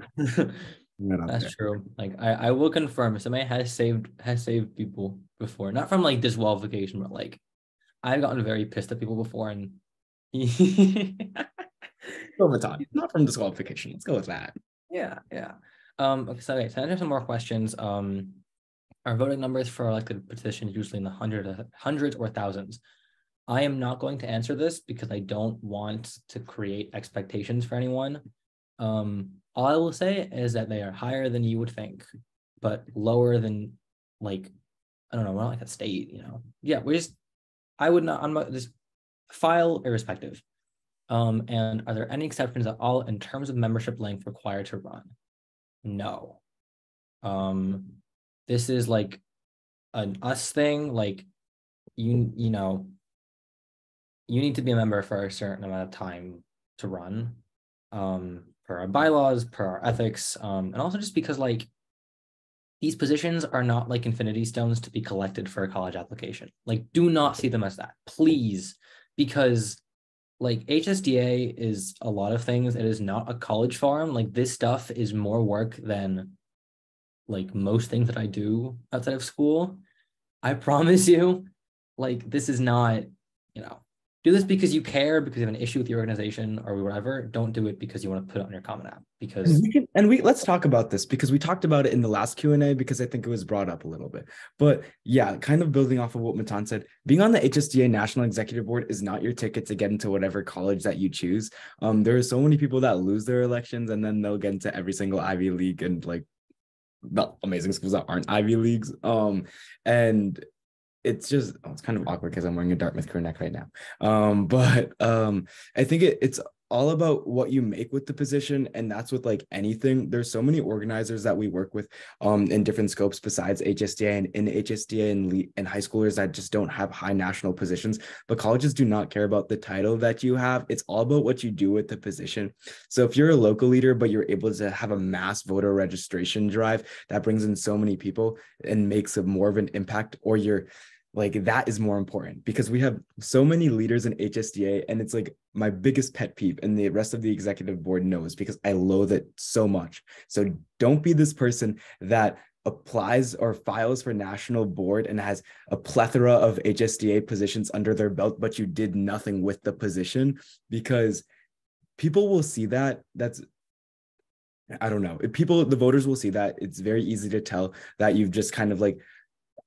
That's true. Like, I will confirm somebody has saved people before, not from like disqualification, but like I've gotten very pissed at people before, and Go Matan, not from disqualification. Let's go with that. yeah. Okay, so answer some more questions. Our voting numbers for elected petitions usually in the hundreds or thousands. I am not going to answer this because I don't want to create expectations for anyone. All I will say is that they are higher than you would think, but lower than, like, I don't know, we're not like a state, you know. Yeah, I'm not just file irrespective. And are there any exceptions at all in terms of membership length required to run? No. This is like an us thing. Like, you know, you need to be a member for a certain amount of time to run, per our bylaws, per our ethics, and also just because like these positions are not like infinity stones to be collected for a college application. Like, do not see them as that, please, because like HSDA is a lot of things. It is not a college farm. Like, this stuff is more work than like most things that I do outside of school. I promise you, like, this is not, you know, do this because you care, because you have an issue with the organization or whatever. Don't do it because you want to put it on your Common App, because let's talk about this, because we talked about it in the last Q&A, because I think it was brought up a little bit. But yeah, kind of building off of what Matan said, being on the HSDA National Executive Board is not your ticket to get into whatever college that you choose. There are so many people that lose their elections and then they'll get into every single Ivy League and like not amazing schools that aren't Ivy Leagues. And it's just, it's kind of awkward because I'm wearing a Dartmouth crew neck right now. But I think it's all about what you make with the position, and that's with like anything. There's so many organizers that we work with in different scopes besides HSDA, and in HSDA and high schoolers that just don't have high national positions. But colleges do not care about the title that you have. It's all about what you do with the position. So if you're a local leader but you're able to have a mass voter registration drive that brings in so many people and makes more of an impact, or you're like, that is more important, because we have so many leaders in HSDA, and it's like my biggest pet peeve, and the rest of the executive board knows, because I loathe it so much. So don't be this person that applies or files for national board and has a plethora of HSDA positions under their belt, but you did nothing with the position, because people will see that. I don't know. The voters will see that. It's very easy to tell that you've just kind of like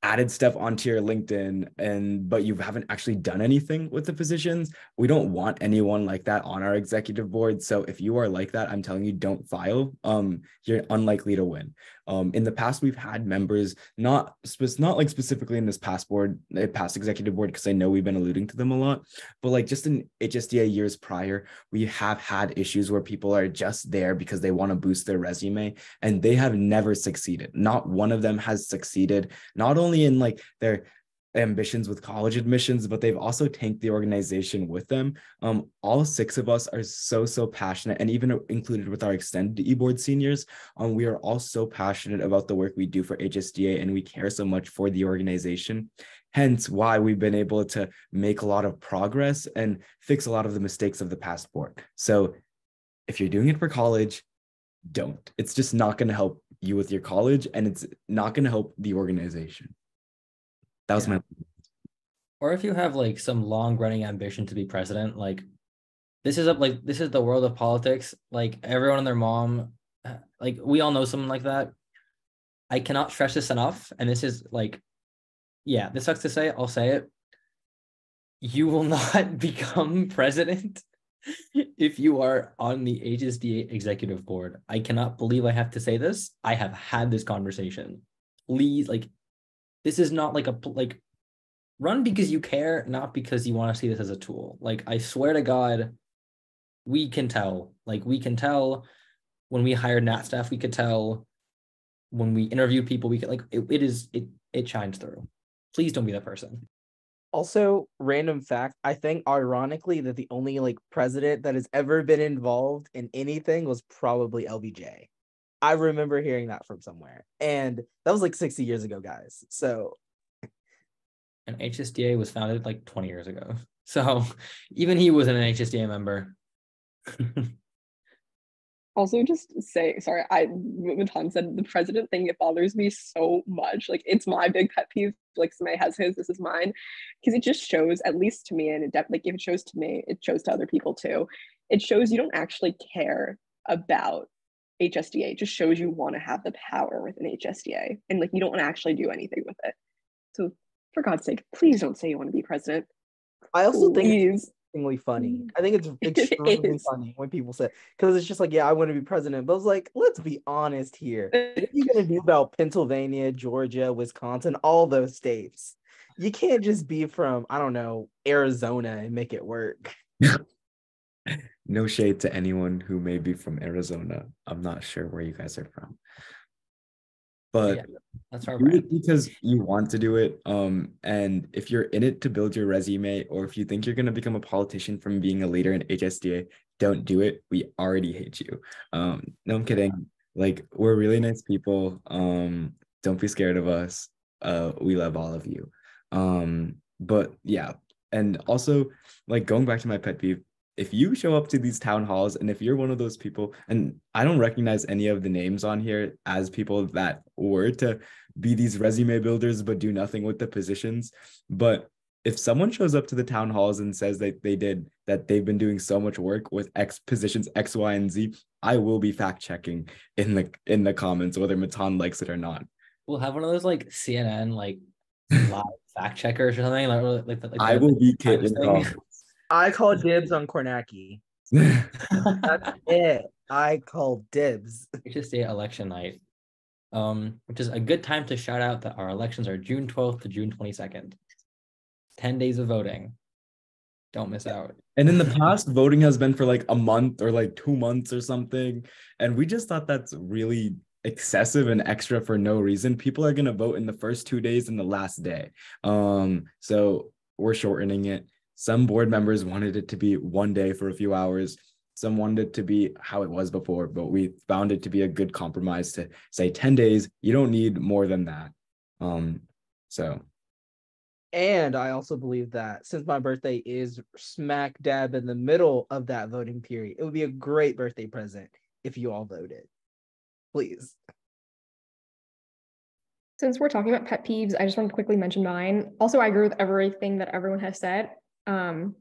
added stuff onto your LinkedIn, but you haven't actually done anything with the positions. We don't want anyone like that on our executive board. So if you are like that, I'm telling you, don't file. You're unlikely to win. In the past, we've had members, not like specifically in this past executive board, because I know we've been alluding to them a lot, but like just in HSDA years prior, we have had issues where people are just there because they want to boost their resume, and they have never succeeded. Not one of them has succeeded, not only in like their ambitions with college admissions, but they've also tanked the organization with them. All 6 of us are so passionate, and even included with our extended e-board seniors, we are all so passionate about the work we do for HSDA, and we care so much for the organization. Hence why we've been able to make a lot of progress and fix a lot of the mistakes of the past board. So if you're doing it for college, don't. It's just not going to help you with your college, and it's not going to help the organization. That was my. Or if you have like some long running ambition to be president, like this is the world of politics. Like everyone and their mom, like we all know someone like that. I cannot stress this enough. And this is like, yeah, this sucks to say, I'll say it. You will not become president if you are on the HSDA executive board. I cannot believe I have to say this. I have had this conversation. Please, like, this is not like run because you care, not because you want to see this as a tool. Like, I swear to God, we can tell. Like, we can tell when we hired Nat staff, we could tell when we interview people, we can, like, it shines through. Please don't be that person. Also, random fact, I think ironically that the only like president that has ever been involved in anything was probably LBJ. I remember hearing that from somewhere. And that was like 60 years ago, guys. So And HSDA was founded like 20 years ago. So even he wasn't an HSDA member. Also, just say, sorry, Matan said the president thing, it bothers me so much. Like, it's my big pet peeve. Like, somebody has his, this is mine. Because it just shows, at least to me, and it like, if it shows to me, it shows to other people too. It shows you don't actually care about HSDA. It just shows you want to have the power within HSDA. And, like, you don't want to actually do anything with it. So, for God's sake, please don't say you want to be president. I also think Please. it's funny. I think it's extremely funny when people say, because it's just like, yeah, I want to be president. But it's like, let's be honest here. What are you going to do about Pennsylvania, Georgia, Wisconsin, all those states? You can't just be from, I don't know, Arizona and make it work. No shade to anyone who may be from Arizona. I'm not sure where you guys are from. But yeah, that's our do it brand. because you want to do it. And if you're in it to build your resume, or if you think you're going to become a politician from being a leader in HSDA, don't do it. We already hate you. No, I'm kidding. Like, we're really nice people. Don't be scared of us. We love all of you. But yeah, and also, like, going back to my pet peeve, if you show up to these town halls, and if you're one of those people, and I don't recognize any of the names on here as people that were to be these resume builders but do nothing with the positions, but if someone shows up to the town halls and says that they've been doing so much work with X positions X, Y, and Z, I will be fact checking in the comments whether Matan likes it or not. We'll have one of those like CNN like live fact checkers or something. Like I will be Caitlin thing. Collins. I call dibs on Kornacki. That's it. I call dibs. HSDA election night, which is a good time to shout out that our elections are June 12th to June 22nd. 10 days of voting. Don't miss out. And in the past, voting has been for like a month or like 2 months or something. And we just thought that's really excessive and extra for no reason. People are going to vote in the first 2 days and the last day. So we're shortening it. Some board members wanted it to be 1 day for a few hours. Some wanted it to be how it was before, but we found it to be a good compromise to say 10 days. You don't need more than that. So. And I also believe that since my birthday is smack dab in the middle of that voting period, it would be a great birthday present if you all voted. Please. Since we're talking about pet peeves, I just want to quickly mention mine. Also, I agree with everything that everyone has said.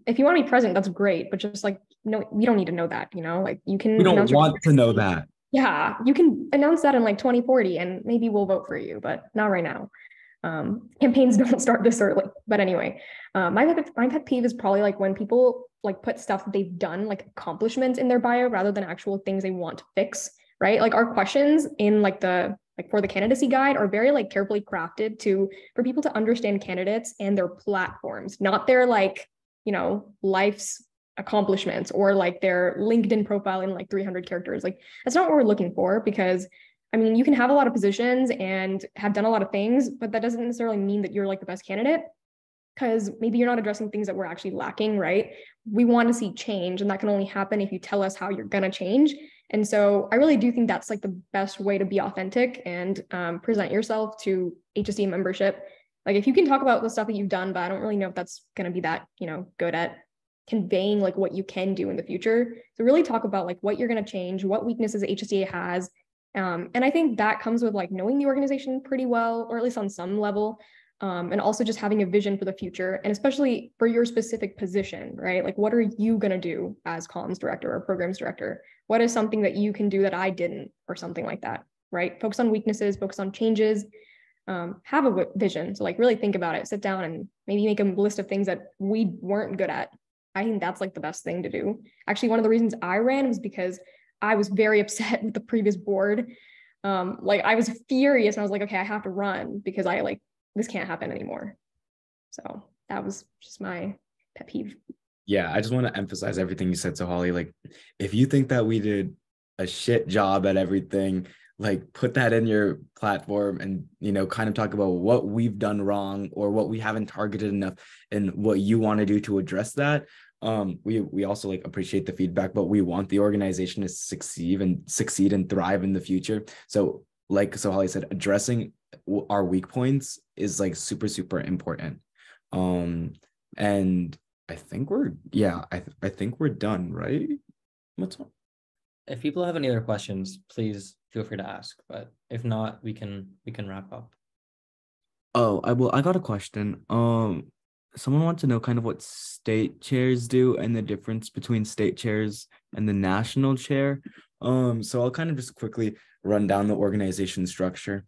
If you want to be president, that's great, but just like, no, we don't need to know that, like you can. We don't want to know that. Yeah, you can announce that in like 2040 and maybe we'll vote for you, but not right now. Campaigns don't start this early. But anyway, my pet peeve is probably like when people like put stuff that they've done, like accomplishments in their bio rather than actual things they want to fix, right? Like our questions in like for the candidacy guide are very like carefully crafted for people to understand candidates and their platforms, not their like, life's accomplishments or like their LinkedIn profile in like 300 characters. Like that's not what we're looking for, because I mean, you can have a lot of positions and have done a lot of things, but that doesn't necessarily mean that you're like the best candidate. because maybe you're not addressing things that we're actually lacking, right? We want to see change, and that can only happen if you tell us how you're going to change. And so I really do think that's like the best way to be authentic and present yourself to HSDA membership. Like if you can talk about the stuff that you've done, but I don't really know if that's going to be that, good at conveying like what you can do in the future. So really talk about like what you're going to change, what weaknesses HSDA has. And I think that comes with like knowing the organization pretty well, or at least on some level. And also just having a vision for the future, and especially for your specific position, right? Like, what are you going to do as comms director or programs director? What is something that you can do that I didn't, or something like that, right? Focus on weaknesses, focus on changes, have a vision. So like really think about it, sit down and maybe make a list of things that we weren't good at. I think that's like the best thing to do. Actually, one of the reasons I ran was because I was very upset with the previous board. Like I was furious, and I was like, okay, I have to run because this can't happen anymore. So that was just my pet peeve. Yeah, I just want to emphasize everything you said. So Holly, like if you think that we did a shit job at everything, like put that in your platform and kind of talk about what we've done wrong or what we haven't targeted enough and what you want to do to address that. We also like appreciate the feedback, but we want the organization to succeed and thrive in the future. So Holly said, addressing our weak points is like super, super important. And I think I think we're done, right? What's up? If people have any other questions, please feel free to ask. But if not, we can wrap up. Oh, I got a question. Someone wants to know kind of what state chairs do and the difference between state chairs and the national chair. So I'll kind of just quickly run down the organization structure.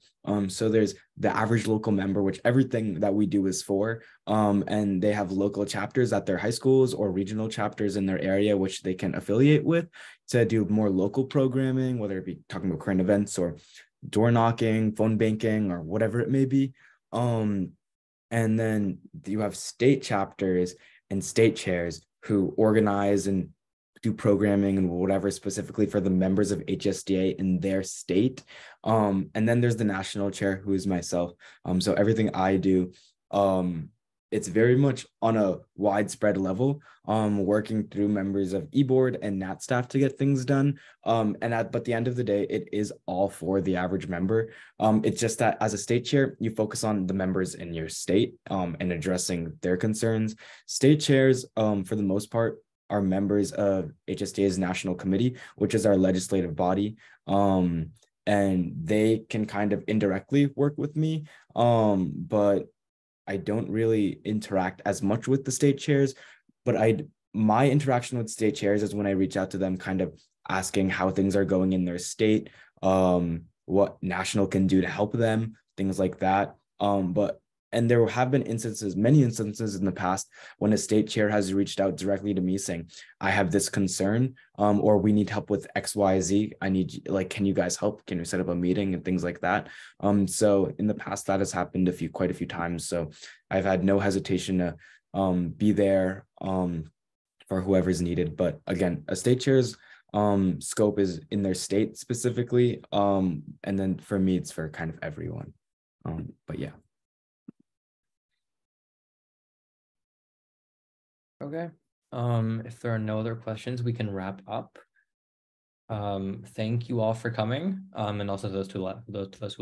So there's the average local member, which everything that we do is for, and they have local chapters at their high schools or regional chapters in their area, which they can affiliate with to do more local programming, whether it be talking about current events or door knocking, phone banking, or whatever it may be. And then you have state chapters and state chairs who organize and do programming and whatever specifically for the members of HSDA in their state. And then there's the national chair, who is myself. So everything I do, it's very much on a widespread level, working through members of eBoard and NAT staff to get things done. But at the end of the day, it is all for the average member. It's just that as a state chair, you focus on the members in your state and addressing their concerns. State chairs, for the most part, are members of HSDA's National Committee, which is our legislative body. And they can kind of indirectly work with me, but I don't really interact as much with the state chairs. But my interaction with state chairs is when I reach out to them, kind of asking how things are going in their state, what national can do to help them, things like that. And there have been many instances in the past when a state chair has reached out directly to me saying, I have this concern, or we need help with XYZ. Can you guys help? Can we set up a meeting and things like that? So in the past, that has happened quite a few times. So I've had no hesitation to be there for whoever's needed. But again, a state chair's scope is in their state specifically. And then for me, it's for kind of everyone. But yeah. Okay. If there are no other questions, we can wrap up. Thank you all for coming. And also those who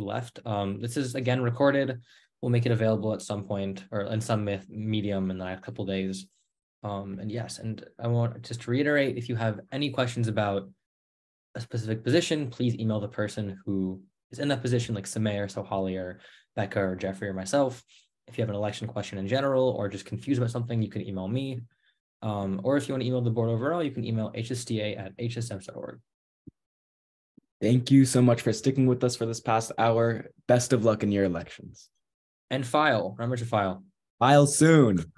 left. This is again recorded. We'll make it available at some point or in some medium in the next couple of days. And yes, and I want just to reiterate, if you have any questions about a specific position, please email the person who is in that position, like Samay or Sohali or Becca or Jeffrey or myself. If you have an election question in general or just confused about something, you can email me. Or if you want to email the board overall, you can email hsda@hsms.org. Thank you so much for sticking with us for this past hour. Best of luck in your elections. And file. Remember to file. File soon.